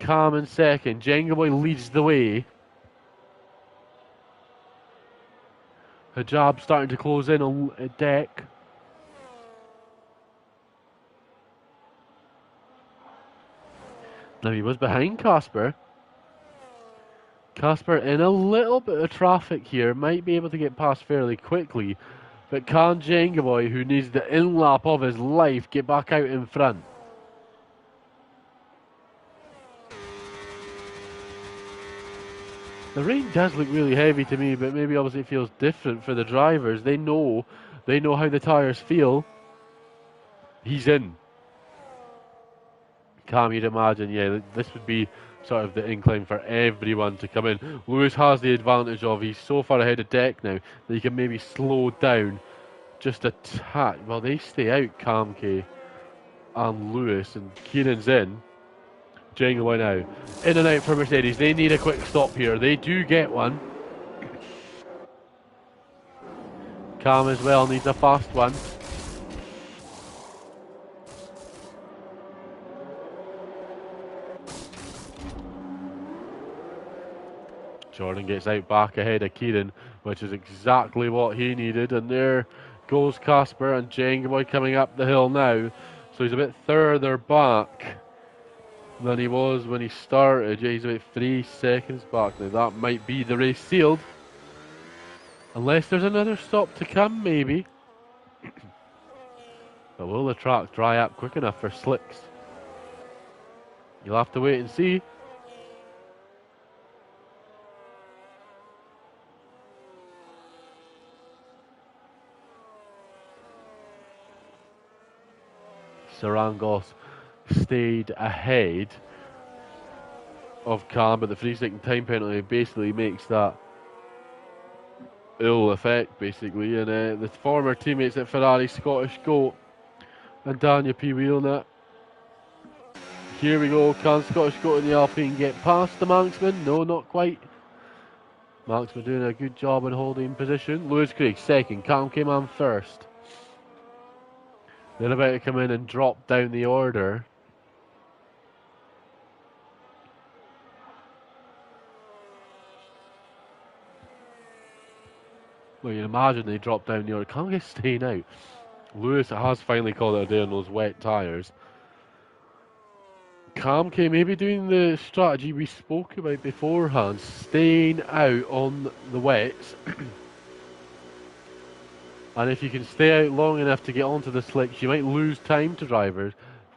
[SPEAKER 1] Calm in second. Jenga Boy leads the way. Hijab starting to close in on a deck. Now he was behind Casper. Casper in a little bit of traffic here. Might be able to get past fairly quickly. But can Jenga Boy, who needs the in-lap of his life, get back out in front? The rain does look really heavy to me, but maybe obviously it feels different for the drivers. They know how the tyres feel. He's in. Calm, you'd imagine, yeah, this would be sort of the incline for everyone to come in. Lewis has the advantage of he's so far ahead of deck now that he can maybe slow down just a tad. Well, they stay out, Calm K and Lewis, and Kieran's in. Jenga Boy now. In and out for Mercedes. They need a quick stop here. They do get one. Calm as well needs a fast one. Jordan gets out back ahead of Kieran, which is exactly what he needed. And there goes Casper and Jenga Boy coming up the hill now. So he's a bit further back than he was when he started. Yeah, he's about 3 seconds back now. That might be the race sealed. Unless there's another stop to come, maybe. But will the track dry up quick enough for slicks? You'll have to wait and see. Sarangos stayed ahead of Calm, but the 3-second time penalty basically makes that ill effect, basically. And the former teammates at Ferrari, Scottish Goat and Daniel P. Wheelnut. Here we go. Can Scottish Goat and the Alpine get past the Manxman? No, not quite. Manxman doing a good job in holding position. Lewis Craig second. Calm came on first. They're about to come in and drop down the order. Well, you can imagine they drop down the order. Can't get staying out. Lewis has finally called it a day on those wet tyres. Calm K maybe doing the strategy we spoke about beforehand, staying out on the wets. And if you can stay out long enough to get onto the slicks, you might lose time to drivers.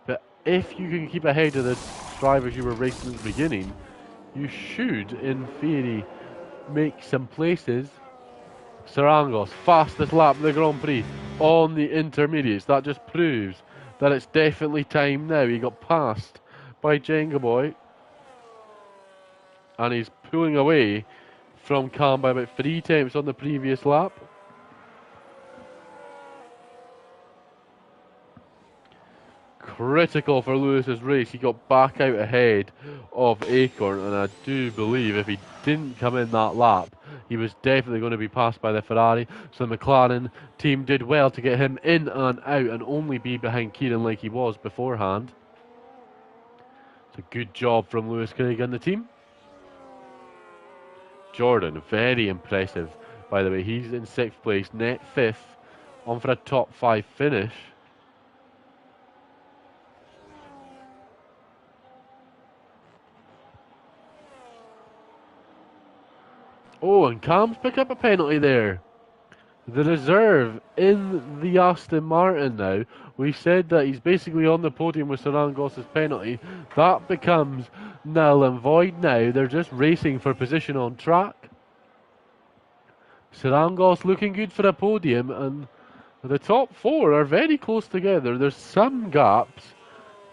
[SPEAKER 1] But if you can keep ahead of the drivers you were racing at the beginning, you should, in theory, make some places. Sarangos, fastest lap of the Grand Prix on the intermediates. That just proves that it's definitely time now. He got passed by Jenga Boy. And he's pulling away from Calm by about 3 tenths on the previous lap. critical for Lewis's race. He got back out ahead of Acorn, and I do believe if he didn't come in that lap, he was definitely going to be passed by the Ferrari. So the McLaren team did well to get him in and out and only be behind Kieran like he was beforehand. It's a good job from Lewis Craig and the team. Jordan, very impressive, by the way. He's in 6th place, net 5th, on for a top 5 finish. Oh, and Cam's picked up a penalty there. The reserve in the Aston Martin now. We said that he's basically on the podium with Sarangos' penalty. That becomes null and void now. They're just racing for position on track. Sarangos looking good for a podium, and the top 4 are very close together. There's some gaps,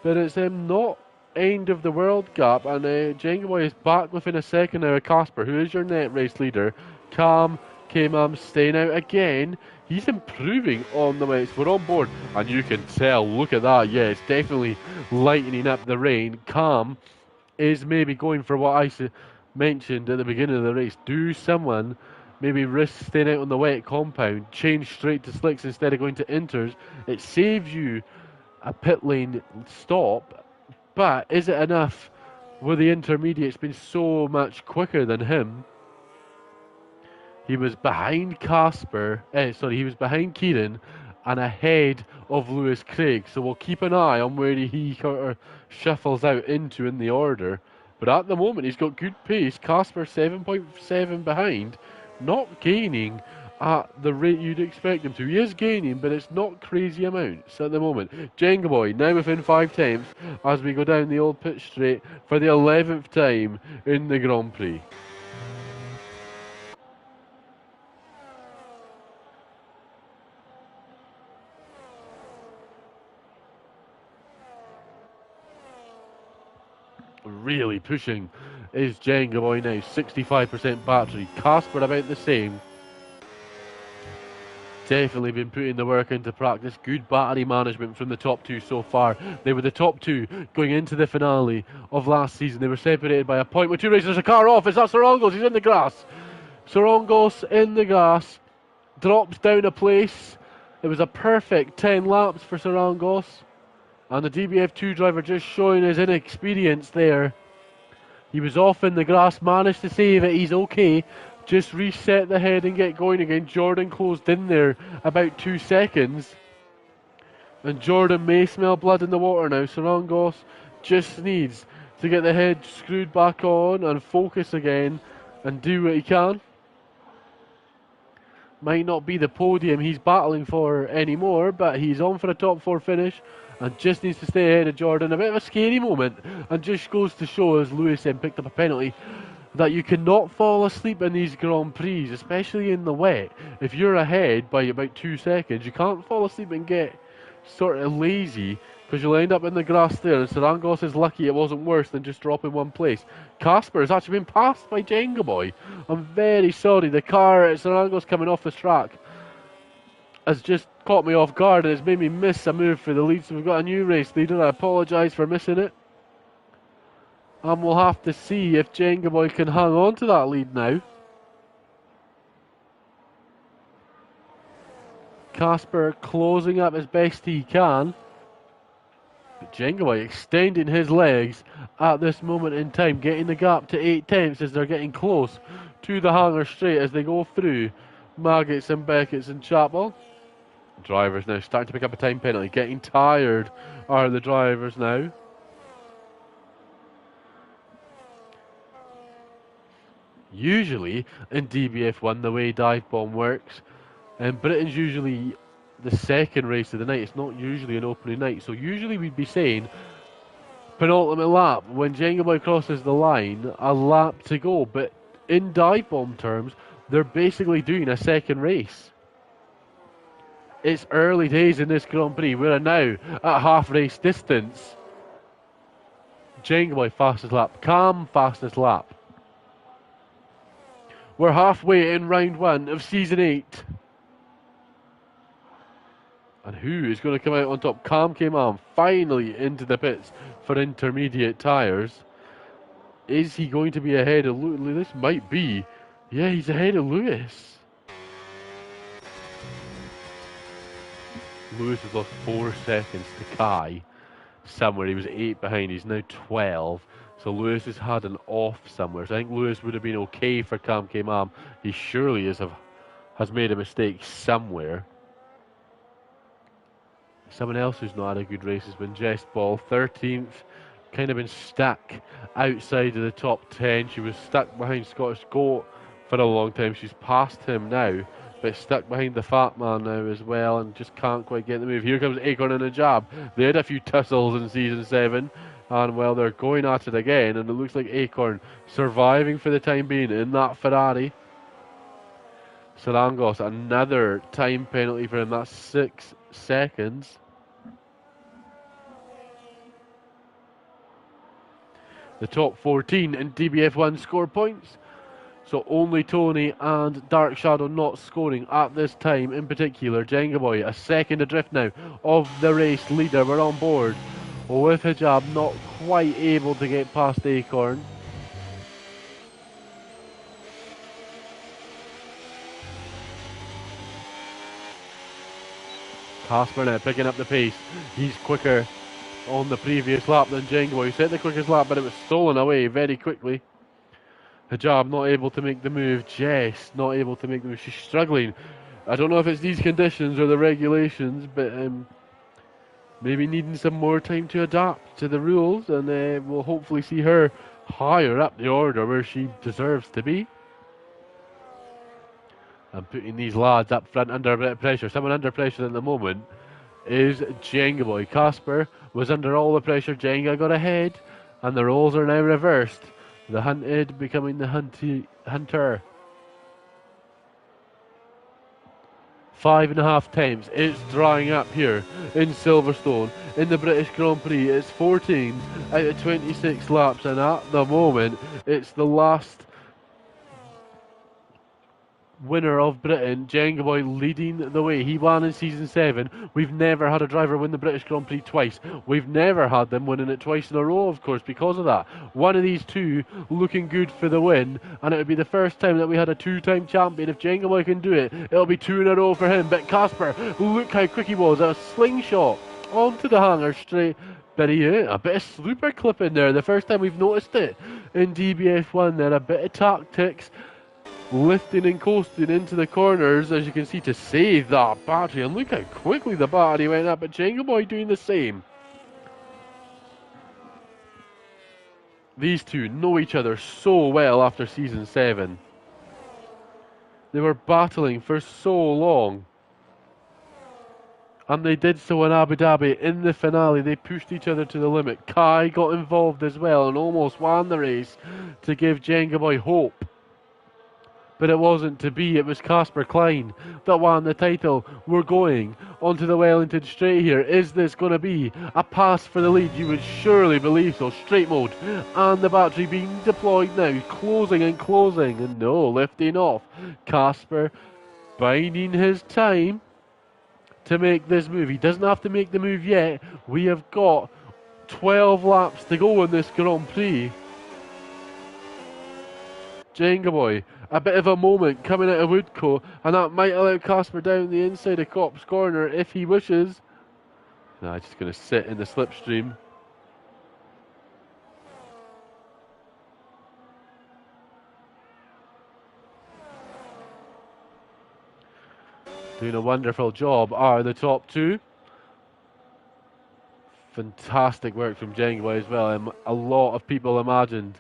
[SPEAKER 1] but it's not end of the world gap, and Jenga Boy is back within a second now of Casper, who is your net race leader. Cam K-Mam staying out again. He's improving on the way. We're on board, and you can tell, look at that, yeah, it's definitely lightening up the rain. Cam is maybe going for what I mentioned at the beginning of the race. Do someone maybe risk staying out on the wet compound, change straight to slicks instead of going to inters? It saves you a pit lane stop, but is it enough with the intermediates been so much quicker than him? He was behind he was behind Kieran and ahead of Lewis Craig, so we'll keep an eye on where he shuffles out into in the order. But at the moment, he's got good pace. Casper 7.7 behind, not gaining at the rate you'd expect him to. He is gaining, but it's not crazy amounts at the moment. Jenga Boy now within 5 tenths as we go down the old pit straight for the 11th time in the Grand Prix. Really pushing is Jenga Boy now, 65% battery. Casper about the same. Definitely been putting the work into practice. Good battery management from the top 2 so far. They were the top 2 going into the finale of last season. They were separated by a point with 2 races. There's a car off. It's that Sarangos. He's in the grass. Sarangos in the grass. Drops down a place. It was a perfect 10 laps for Sarangos. And the DBF2 driver just showing his inexperience there. He was off in the grass, managed to save it, he's okay. Just reset the head and get going again. Jordan closed in there about 2 seconds. And Jordan may smell blood in the water now. Sarangos just needs to get the head screwed back on and focus again and do what he can. Might not be the podium he's battling for anymore, but he's on for a top 4 finish. And just needs to stay ahead of Jordan. A bit of a scary moment. And just goes to show, as Lewis picked up a penalty, that you cannot fall asleep in these Grand Prix, especially in the wet. If you're ahead by about 2 seconds, you can't fall asleep and get sort of lazy, because you'll end up in the grass there. And Sarangos is lucky it wasn't worse than just dropping 1 place. Casper has actually been passed by Jenga Boy. I'm very sorry. The car at Sarangos coming off the track has just caught me off guard, and it's made me miss a move for the lead. So we've got a new race leader. I apologise for missing it. And we'll have to see if Jenga Boy can hang on to that lead now. Casper closing up as best he can. But Jenga Boy extending his legs at this moment in time, getting the gap to 8 tenths as they're getting close to the Hangar Straight as they go through Maggots and Beckett's and Chapel. Drivers now starting to pick up a time penalty. Getting tired are the drivers now. Usually in DBF1 the way Dive Bomb works, and Britain's usually the second race of the night. It's not usually an opening night. So usually we'd be saying penultimate lap. When Jenga Boy crosses the line, a lap to go. But in Dive Bomb terms, they're basically doing a second race. It's early days in this Grand Prix. We're now at half race distance. Jenga Boy fastest lap. Cam fastest lap. We're halfway in round 1 of season 8. And who is going to come out on top? Cam came on finally into the pits for intermediate tyres. Is he going to be ahead of Lewis? This might be. Yeah, he's ahead of Lewis. Lewis has lost 4 seconds to Kai. Somewhere he was 8 behind, he's now 12. So Lewis has had an off somewhere. So I think Lewis would have been okay for Cam K-Mam. He surely has made a mistake somewhere. Someone else who's not had a good race has been Jess Ball, 13th. Kind of been stuck outside of the top 10. She was stuck behind Scottish Goat for a long time. She's passed him now, but stuck behind the fat man now as well, and just can't quite get the move. Here comes Acorn and Ajab. They had a few tussles in season 7, and well, they're going at it again, and it looks like Acorn surviving for the time being in that Ferrari. Sarangos, another time penalty for him. That's 6 seconds. The top 14 in DBF1 score points. So only Tony and Dark Shadow not scoring at this time in particular. Jenga Boy, a second adrift now of the race leader. We're on board with Hijab, not quite able to get past Acorn. Casper now picking up the pace. He's quicker on the previous lap than Jenga Boy. He set the quickest lap, but it was stolen away very quickly. Hijab not able to make the move. Jess not able to make the move. She's struggling. I don't know if it's these conditions or the regulations, but maybe needing some more time to adapt to the rules, and we'll hopefully see her higher up the order where she deserves to be. And putting these lads up front under a bit of pressure. Someone under pressure at the moment is Jenga Boy. Casper was under all the pressure. Jenga got ahead, and the roles are now reversed. The hunted becoming the hunter. 5.5 times. It's drying up here in Silverstone in the British Grand Prix. It's 14 out of 26 laps, and at the moment it's the last winner of Britain, Jenga Boy, leading the way. He won in season 7. We've never had a driver win the British Grand Prix twice. We've never had them winning it twice in a row, of course, because of that. One of these two looking good for the win, and it would be the first time that we had a 2-time champion. If Jenga Boy can do it, it'll be 2 in a row for him. But Casper, look how quick he was. A slingshot onto the hanger straight. But a bit of slooper clip in there. The first time we've noticed it in DBF1 there. A bit of tactics. Lifting and coasting into the corners, as you can see, to save that battery. And look how quickly the battery went up. But Jenga Boy doing the same. These two know each other so well after season 7. They were battling for so long. And they did so in Abu Dhabi. In the finale, they pushed each other to the limit. Kai got involved as well and almost won the race to give Jenga Boy hope. But it wasn't to be. It was Casper Klein that won the title. We're going onto the Wellington Straight here. Is this going to be a pass for the lead? You would surely believe so. Straight mode and the battery being deployed now. Closing and closing. And no, lifting off. Casper biding his time to make this move. He doesn't have to make the move yet. We have got 12 laps to go in this Grand Prix. Jenga Boy, a bit of a moment coming out of Woodcote, and that might allow Casper down the inside of Copse Corner if he wishes. Nah, just going to sit in the slipstream. Doing a wonderful job are the top two. Fantastic work from Jenga Boy as well. A lot of people imagined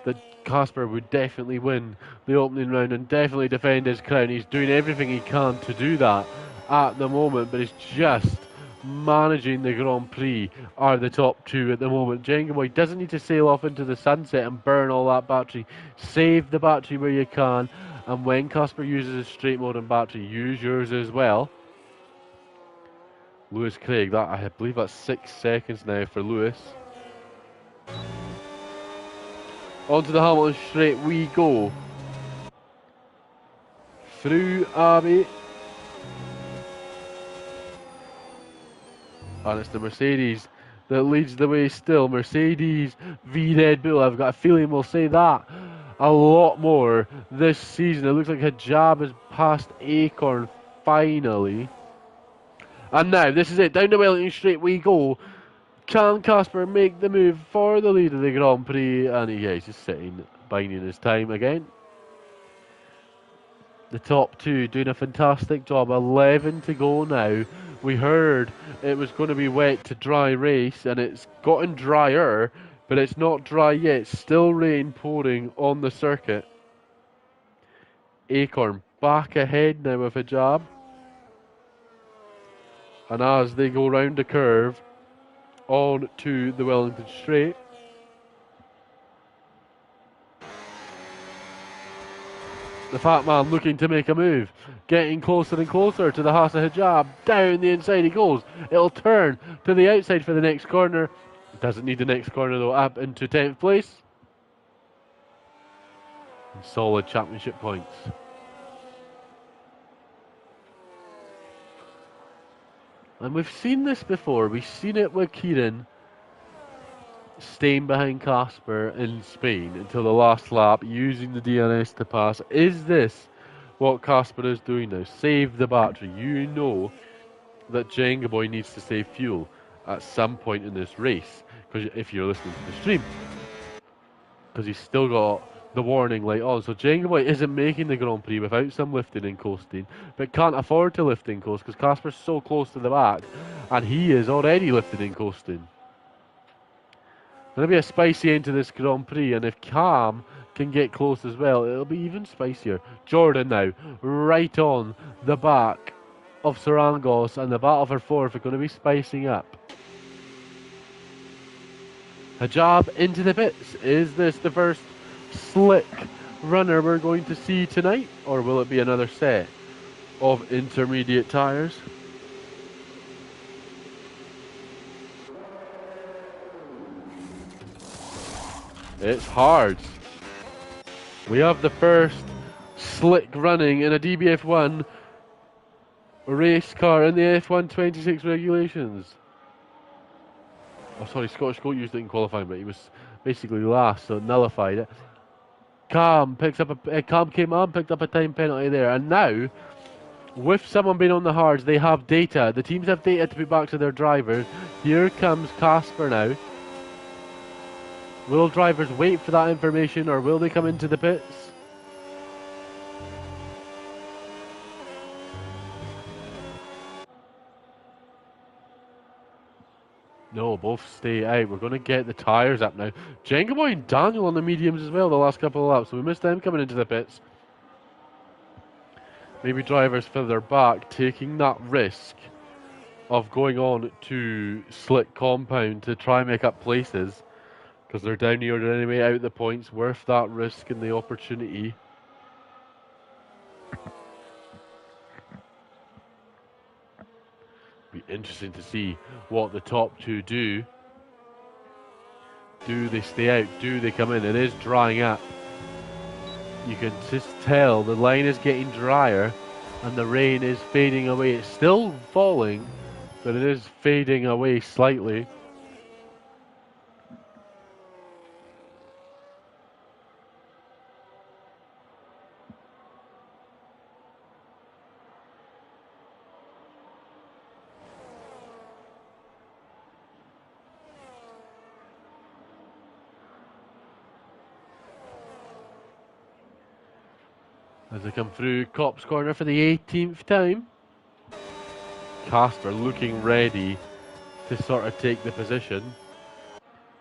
[SPEAKER 1] that Casper would definitely win the opening round and definitely defend his crown. He's doing everything he can to do that at the moment, but he's just managing the Grand Prix are the top two at the moment. Jenga Boy doesn't need to sail off into the sunset and burn all that battery. Save the battery where you can, and when Casper uses his straight mode and battery, use yours as well. Lewis Craig, that I believe that's 6 seconds now for Lewis. Onto the Hamilton Straight we go. Through Abbey. And it's the Mercedes that leads the way still. Mercedes v Red Bull. I've got a feeling we'll say that a lot more this season. It looks like Hijab has passed Acorn finally. And now, this is it. Down the Wellington Straight we go. Can Casper make the move for the lead of the Grand Prix? And he's just sitting, biding his time again. The top two doing a fantastic job. 11 to go now. We heard it was going to be wet to dry race, and it's gotten drier, but it's not dry yet. Still rain pouring on the circuit. Acorn back ahead now with Hijab. And as they go round the curve on to the Wellington Straight, the fat man looking to make a move, getting closer and closer to the Hasa Hijab. Down the inside he goes. It'll turn to the outside for the next corner. Doesn't need the next corner though. Up into 10th place. And solid championship points. And we've seen this before. We've seen it with Kieran staying behind Casper in Spain until the last lap, using the DRS to pass. Is this what Casper is doing now? Save the battery. You know that Jenga Boy needs to save fuel at some point in this race, because if you're listening to the stream, because he's still got the warning light on. So Jenga Boy isn't making the Grand Prix without some lifting and coasting, but can't afford to lift and coast because Casper's so close to the back, and he is already lifting and coasting. Going to be a spicy end to this Grand Prix, and if Cam can get close as well, it'll be even spicier. Jordan now, right on the back of Sarangos, and the battle for fourth are going to be spicing up. Hijab into the pits. Is this the first slick runner we're going to see tonight, or will it be another set of intermediate tyres? It's hard. We have the first slick running in a DBF1 race car in the F1 26 regulations. Oh, sorry, Scottish Goat used it in qualifying, but he was basically last, so nullified it. Cam came on, picked up a time penalty there, and now, with someone being on the hards, they have data. The teams have data to put back to their drivers. Here comes Casper now. Will drivers wait for that information, or will they come into the pits? No, both stay out. We're going to get the tyres up now. Jenga Boy and Daniel on the mediums as well the last couple of laps, so we missed them coming into the pits. Maybe drivers further back taking that risk of going on to slick compound to try and make up places, because they're down here anyway, out the points, worth that risk and the opportunity. Be interesting to see what the top two do. Do they stay out? Do they come in? It is drying up. You can just tell the line is getting drier and the rain is fading away. It's still falling, but it is fading away slightly. As they come through Copse Corner for the 18th time. Casper looking ready to sort of take the position.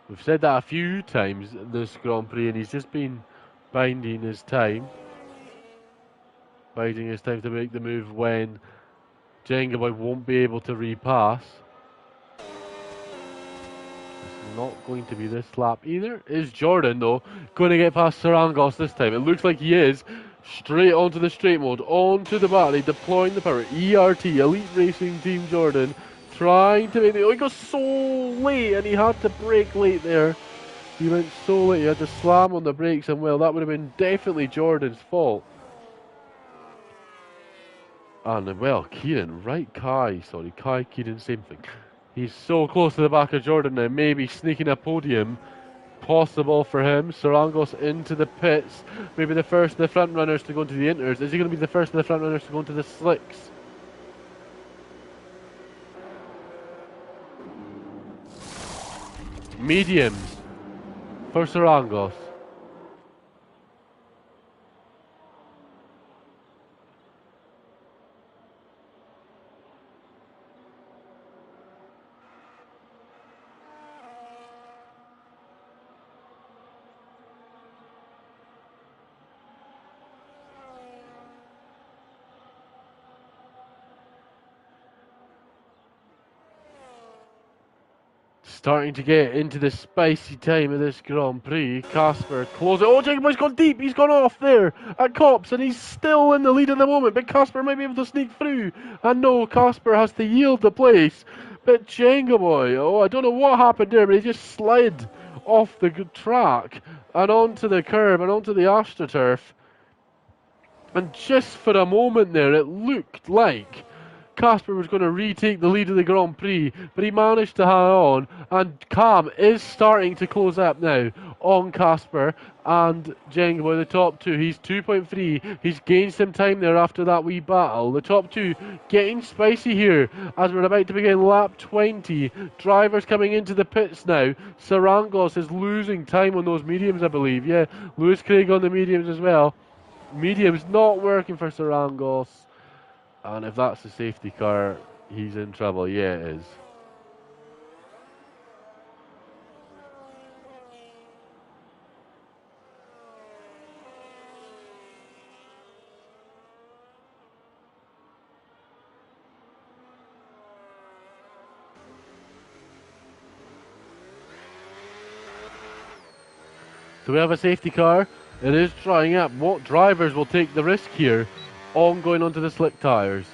[SPEAKER 1] We've said that a few times this Grand Prix, and he's just been biding his time. Biding his time to make the move when Jenga Boy won't be able to repass. It's not going to be this lap either. Is Jordan, though, going to get past Sarangos this time? It looks like he is. Straight onto the straight mode, onto the battery, deploying the power. ERT, Elite Racing Team Jordan, trying to make the... Oh, he got so late, and he had to brake late there. He went so late, he had to slam on the brakes, and well, that would have been definitely Jordan's fault. And well, Kieran, Kieran, same thing. He's so close to the back of Jordan now, maybe sneaking a podium. Possible for him. Sarangos into the pits. Maybe the first of the front runners to go into the inters. Is he going to be the first of the front runners to go into the slicks? Mediums for Sarangos. Starting to get into the spicy time of this Grand Prix. Casper closes. Oh, Jacobo's gone deep. He's gone off there at Copse, and he's still in the lead at the moment. But Casper might be able to sneak through. And no, Casper has to yield the place. But Jengaboy, oh, I don't know what happened there, but he just slid off the track and onto the curb and onto the AstroTurf. And just for a moment there, it looked like Casper was going to retake the lead of the Grand Prix, but he managed to hang on, and Cam is starting to close up now on Casper and Jengaboy, the top two. He's 2.3. He's gained some time there after that wee battle. The top two getting spicy here as we're about to begin lap 20. Drivers coming into the pits now. Sarangos is losing time on those mediums, I believe. Yeah, Lewis Craig on the mediums as well. Medium's not working for Sarangos. And if that's the safety car, he's in trouble. Yeah, it is. So we have a safety car. It is drying up. What drivers will take the risk here on going onto the slick tyres?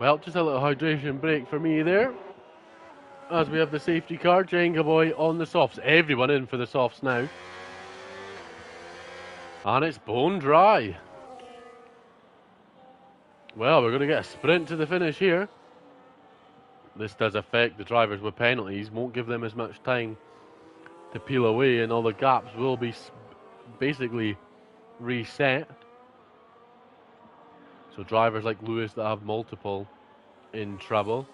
[SPEAKER 1] Well, just a little hydration break for me there. As we have the safety car, Jengaboy on the softs. Everyone in for the softs now. And it's bone dry. Well, we're going to get a sprint to the finish here. This does affect the drivers with penalties. Won't give them as much time to peel away, and all the gaps will be basically reset. So drivers like Lewis that have multiple in trouble.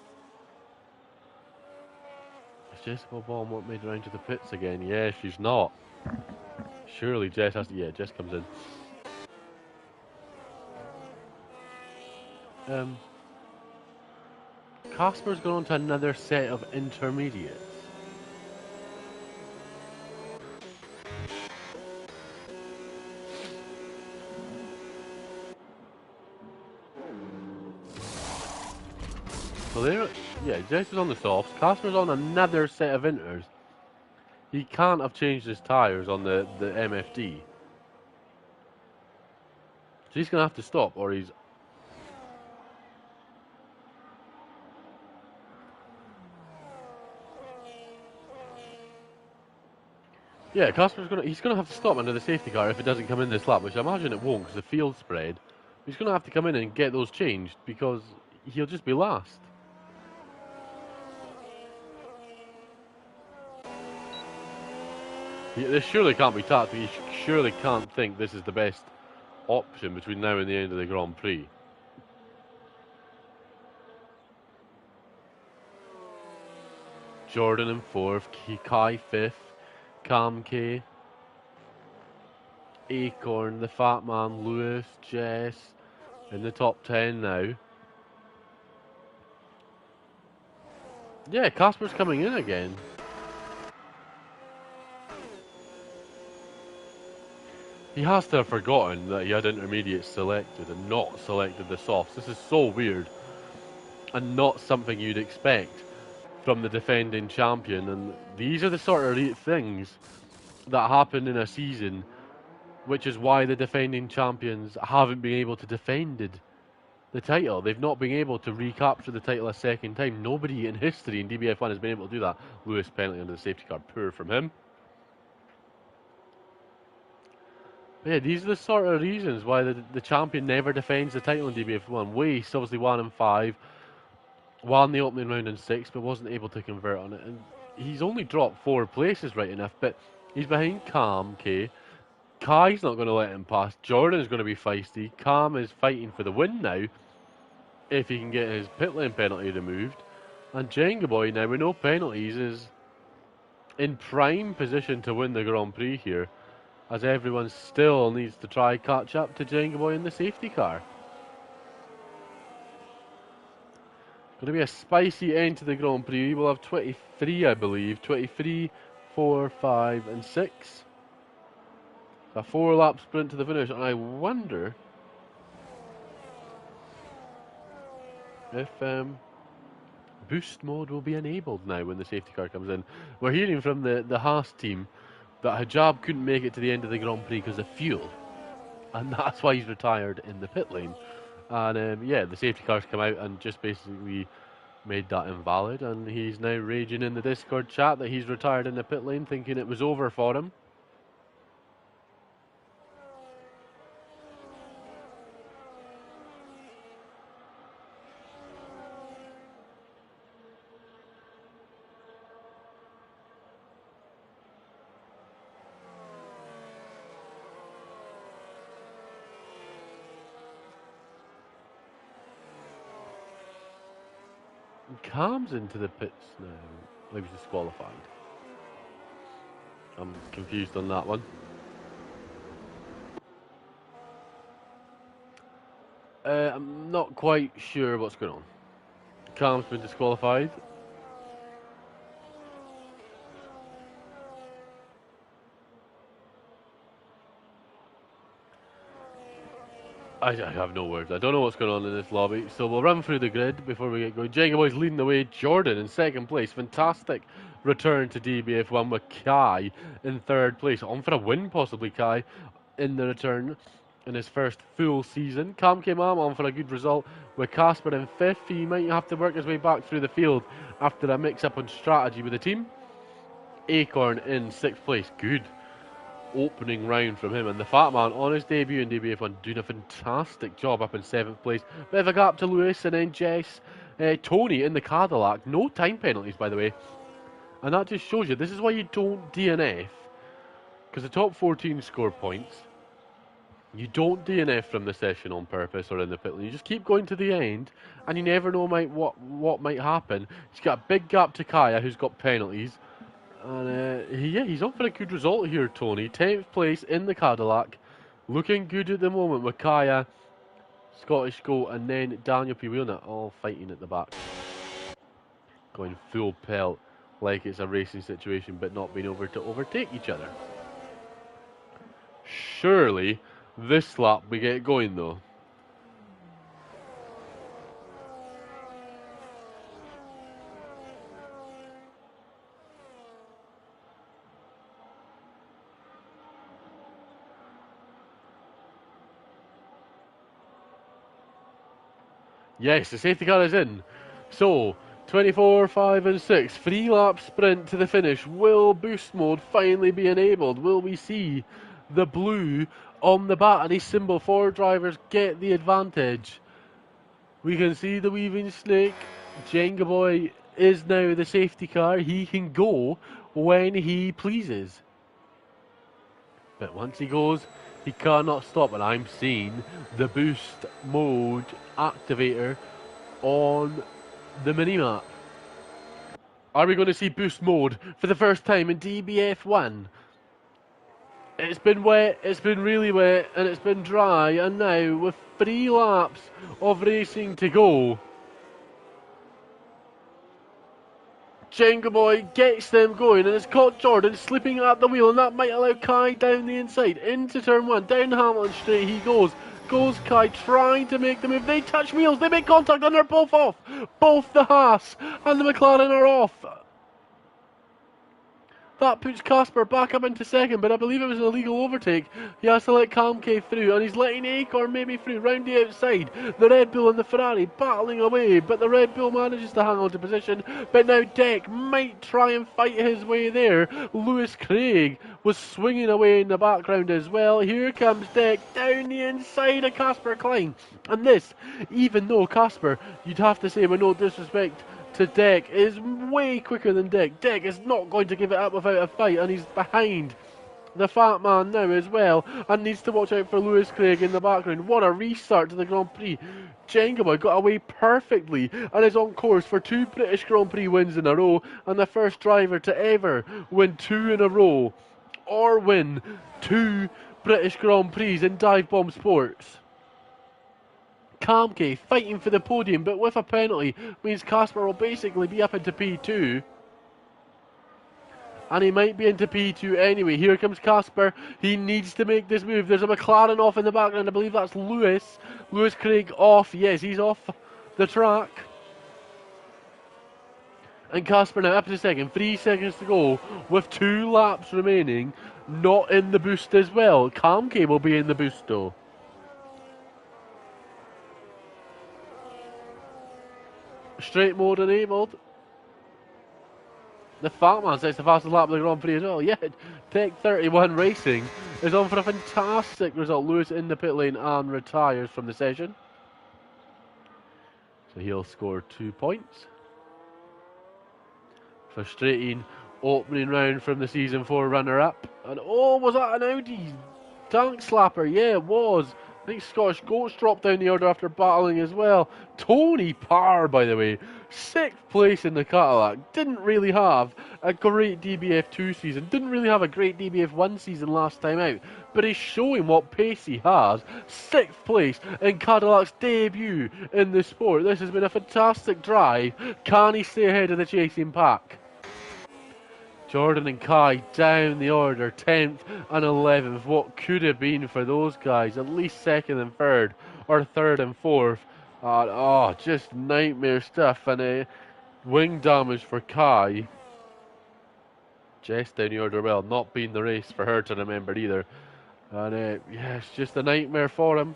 [SPEAKER 1] Is Jessica Ball not made around to the pits again? Yeah, she's not. Surely Jess has to. Yeah, Jess comes in. Casper's gone on to another set of intermediates. So there, yeah, Jess is on the softs. Casper's on another set of inters. He can't have changed his tyres on the MFD. So he's going to have to stop, or he's... Yeah, he's gonna have to stop under the safety car if it doesn't come in this lap, which I imagine it won't because the field spread. He's gonna have to come in and get those changed because he'll just be last. This surely can't be tactical. He surely can't think this is the best option between now and the end of the Grand Prix. Jordan in fourth, Kai fifth, Cam K, Acorn, the Fat Man, Lewis, Jess in the top 10 now. Yeah, Casper's coming in again. He has to have forgotten that he had intermediates selected and not selected the softs. This is so weird and not something you'd expect from the defending champion. And these are the sort of things that happen in a season, which is why the defending champions haven't been able to defend the title. They've not been able to recapture the title a second time. Nobody in history in DBF1 has been able to do that. Lewis penalty under the safety car, poor from him. Yeah, these are the sort of reasons why the champion never defends the title in DBF1. Waste, obviously 1 and 5, won the opening round in 6, but wasn't able to convert on it. And he's only dropped 4 places, right enough, but he's behind Cam, K. Kai's not going to let him pass. Jordan's going to be feisty. Cam is fighting for the win now, if he can get his pit lane penalty removed. And Jenga Boy, now with no penalties, is in prime position to win the Grand Prix here, as everyone still needs to try catch up to Jenga Boy in the safety car. Going to be a spicy end to the Grand Prix. We'll have 23, I believe. 23, 4, 5, and 6. A 4-lap sprint to the finish. And I wonder if boost mode will be enabled now when the safety car comes in. We're hearing from the Haas team that Hijab couldn't make it to the end of the Grand Prix because of fuel. And that's why he's retired in the pit lane. And yeah, the safety cars come out and just basically made that invalid. And he's now raging in the Discord chat that he's retired in the pit lane, thinking it was over for him. Cam's into the pits now. He was disqualified. I'm confused on that one. I'm not quite sure what's going on. Cam's been disqualified. I have no words. I don't know what's going on in this lobby. So we'll run through the grid before we get going. Jenga Boy's leading the way. Jordan in second place. Fantastic return to DBF1 with Kai in third place. On for a win, possibly, Kai, in the return in his first full season. Cam Mam on for a good result with Casper in fifth. He might have to work his way back through the field after a mix-up on strategy with the team. Acorn in sixth place. Good opening round from him, and the Fat Man on his debut in DBF1 doing a fantastic job up in 7th place. Bit of a gap to Lewis, and then Jess, Tony in the Cadillac. No time penalties, by the way, and that just shows you this is why you don't DNF, because the top 14 score points. You don't DNF from the session on purpose or in the pit lane. You just keep going to the end, and you never know what might happen. He's got a big gap to Kaya, who's got penalties. And he's on for a good result here, Tony. 10th place in the Cadillac. Looking good at the moment with Kaya, Scottish Goat, and then Daniel Piwilna all fighting at the back. Going full pelt like it's a racing situation, but not being able to overtake each other. Surely, this lap we get going though. Yes, the safety car is in. So, 24, 5 and 6. 3-lap sprint to the finish. Will boost mode finally be enabled? Will we see the blue on the battery symbol for drivers get the advantage? We can see the weaving snake. Jenga Boy is now the safety car. He can go when he pleases. But once he goes, he cannot stop. And I'm seeing the boost mode activator on the minimap. Are we going to see boost mode for the first time in DBF1? It's been wet, it's been really wet, and it's been dry, and now with 3 laps of racing to go, Jenga Boy gets them going, and it's caught Jordan slipping at the wheel, and that might allow Kai down the inside into turn 1. Down Hamilton Straight he goes. Goes Kai trying to make the move. They touch wheels, they make contact, and they're both off. Both the Haas and the McLaren are off. That puts Casper back up into second, but I believe it was an illegal overtake. He has to let Kamke through, and he's letting Acorn maybe through, round the outside. The Red Bull and the Ferrari battling away, but the Red Bull manages to hang on to position. But now Deck might try and fight his way there. Lewis Craig was swinging away in the background as well. Here comes Deck down the inside of Casper Klein. And this, even though Casper, you'd have to say with no disrespect to Deck, is way quicker than Deck. Deck is not going to give it up without a fight, and he's behind the fat man now as well, and needs to watch out for Lewis Craig in the background. What a restart to the Grand Prix. Jenga Boy got away perfectly and is on course for 2 British Grand Prix wins in a row, and the first driver to ever win 2 in a row or win 2 British Grand Prix in Dive Bomb Sports. Kamke fighting for the podium, but with a penalty means Casper will basically be up into P2. And he might be into P2 anyway. Here comes Casper. He needs to make this move. There's a McLaren off in the background. I believe that's Lewis. Lewis Craig off. Yes, he's off the track. And Casper now up to second. 3 seconds to go with 2 laps remaining. Not in the boost as well. Kamke will be in the boost though. Straight mode enabled. The fat man sets the fastest lap of the Grand Prix as well. Yeah, Tech 31 Racing is on for a fantastic result. Lewis in the pit lane and retires from the session. So he'll score 2 points. Frustrating opening round from the Season 4 runner-up. And oh, was that an Audi tank slapper? Yeah, it was. I think Scottish Goats dropped down the order after battling as well. Tony Parr, by the way, 6th place in the Cadillac. Didn't really have a great DBF2 season. Didn't really have a great DBF1 season last time out. But he's showing what pace he has. 6th place in Cadillac's debut in the sport. This has been a fantastic drive. Can he stay ahead of the chasing pack? Jordan and Kai down the order, 10th and 11th. What could have been for those guys, at least 2nd and 3rd, or 3rd and 4th. Just nightmare stuff. And wing damage for Kai. Jess down the order, well, not being the race for her to remember either. And it's just a nightmare for him.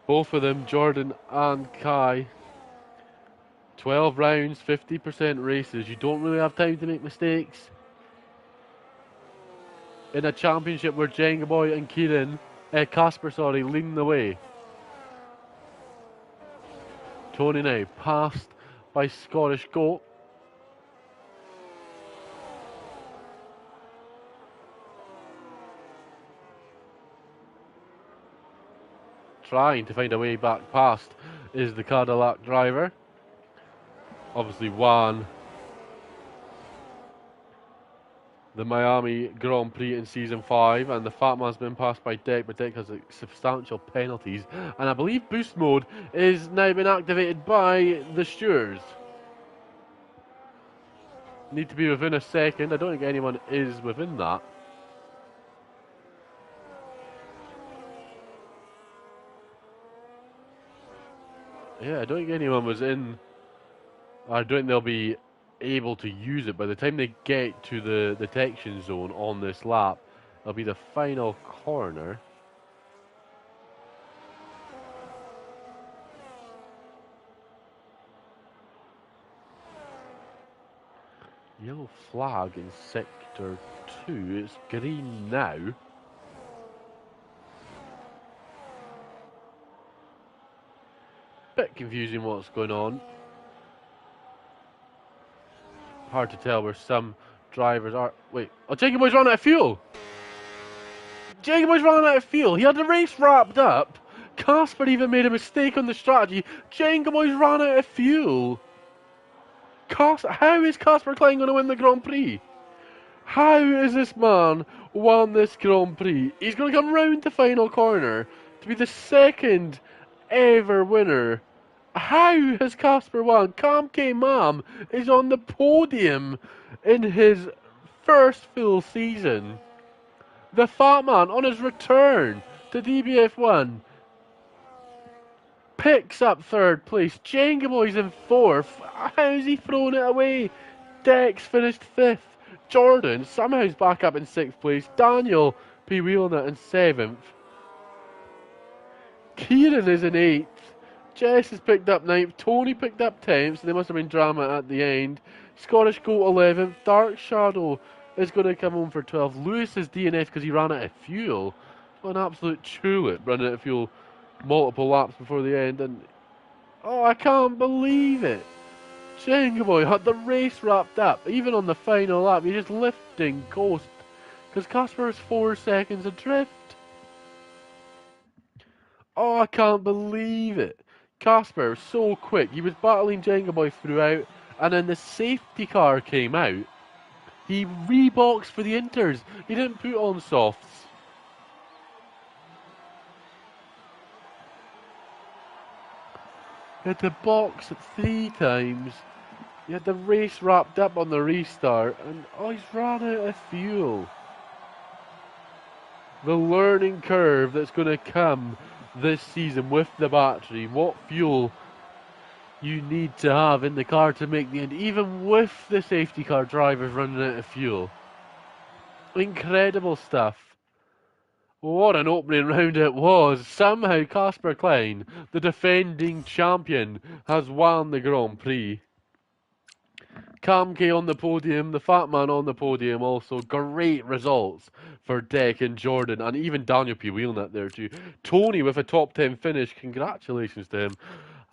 [SPEAKER 1] Both of them, Jordan and Kai. 12 rounds, 50% races. You don't really have time to make mistakes. In a championship where Jenga Boy and Casper, leading the way. Tony now passed by Scottish Goat. Trying to find a way back past is the Cadillac driver. Obviously won the Miami Grand Prix in Season 5, and the Fat Man's been passed by Deck, but Deck has substantial penalties. And I believe boost mode is now been activated by the stewards. Need to be within a second. I don't think anyone is within that. Yeah, I don't think anyone was in. I don't think they'll be able to use it by the time they get to the detection zone on this lap. It'll be the final corner. Yellow flag in sector 2. It's green now. Bit confusing what's going on. Hard to tell where some drivers are. Wait, oh, Jenga Boy's running out of fuel! Jenga Boy's running out of fuel! He had the race wrapped up! Casper even made a mistake on the strategy. Jenga Boy's run out of fuel! How is Casper Klein going to win the Grand Prix? How is this man won this Grand Prix? He's going to come round the final corner to be the second ever winner. How has Casper won? Kamke Mam is on the podium in his first full season. The Fat Man on his return to DBF1 picks up third place. Jenga Boy's in fourth. How's he thrown it away? Dex finished fifth. Jordan somehow's back up in sixth place. Daniel P. Wheelnut in seventh. Kieran is in eighth. Jess has picked up ninth. Tony picked up 10th, so there must have been drama at the end. Scottish Goat 11th. Dark Shadow is going to come home for 12th. Lewis is DNF because he ran out of fuel. An absolute tulip running out of fuel multiple laps before the end. And oh, I can't believe it. Jenga Boy had the race wrapped up. Even on the final lap, he's just lifting coast because Casper is 4 seconds adrift. Oh, I can't believe it. Casper, so quick. He was battling Jenga Boy throughout, and then the safety car came out. He reboxed for the inters. He didn't put on softs. He had to box 3 times. He had the race wrapped up on the restart, and oh, he's run out of fuel. The learning curve that's going to come this season with the battery, what fuel you need to have in the car to make the end, even with the safety car drivers running out of fuel. Incredible stuff. What an opening round it was. Somehow Casper Klein, the defending champion, has won the Grand Prix. Kamke on the podium, the Fat Man on the podium also. Great results for Deck and Jordan, and even Daniel P. Wheelnut there too. Tony with a top 10 finish, congratulations to him.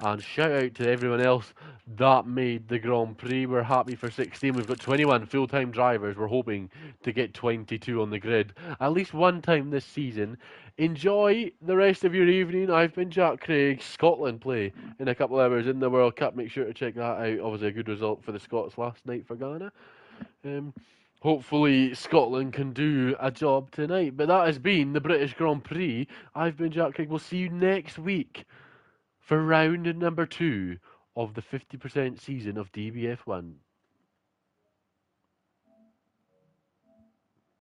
[SPEAKER 1] And shout out to everyone else that made the Grand Prix. We're happy for 16. We've got 21 full-time drivers. We're hoping to get 22 on the grid at least one time this season. Enjoy the rest of your evening. I've been Jack Craig. Scotland play in a couple of hours in the World Cup. Make sure to check that out. Obviously a good result for the Scots last night for Ghana. Hopefully Scotland can do a job tonight. But that has been the British Grand Prix. I've been Jack Craig. We'll see you next week for round number 2 of the 50% season of DBF1.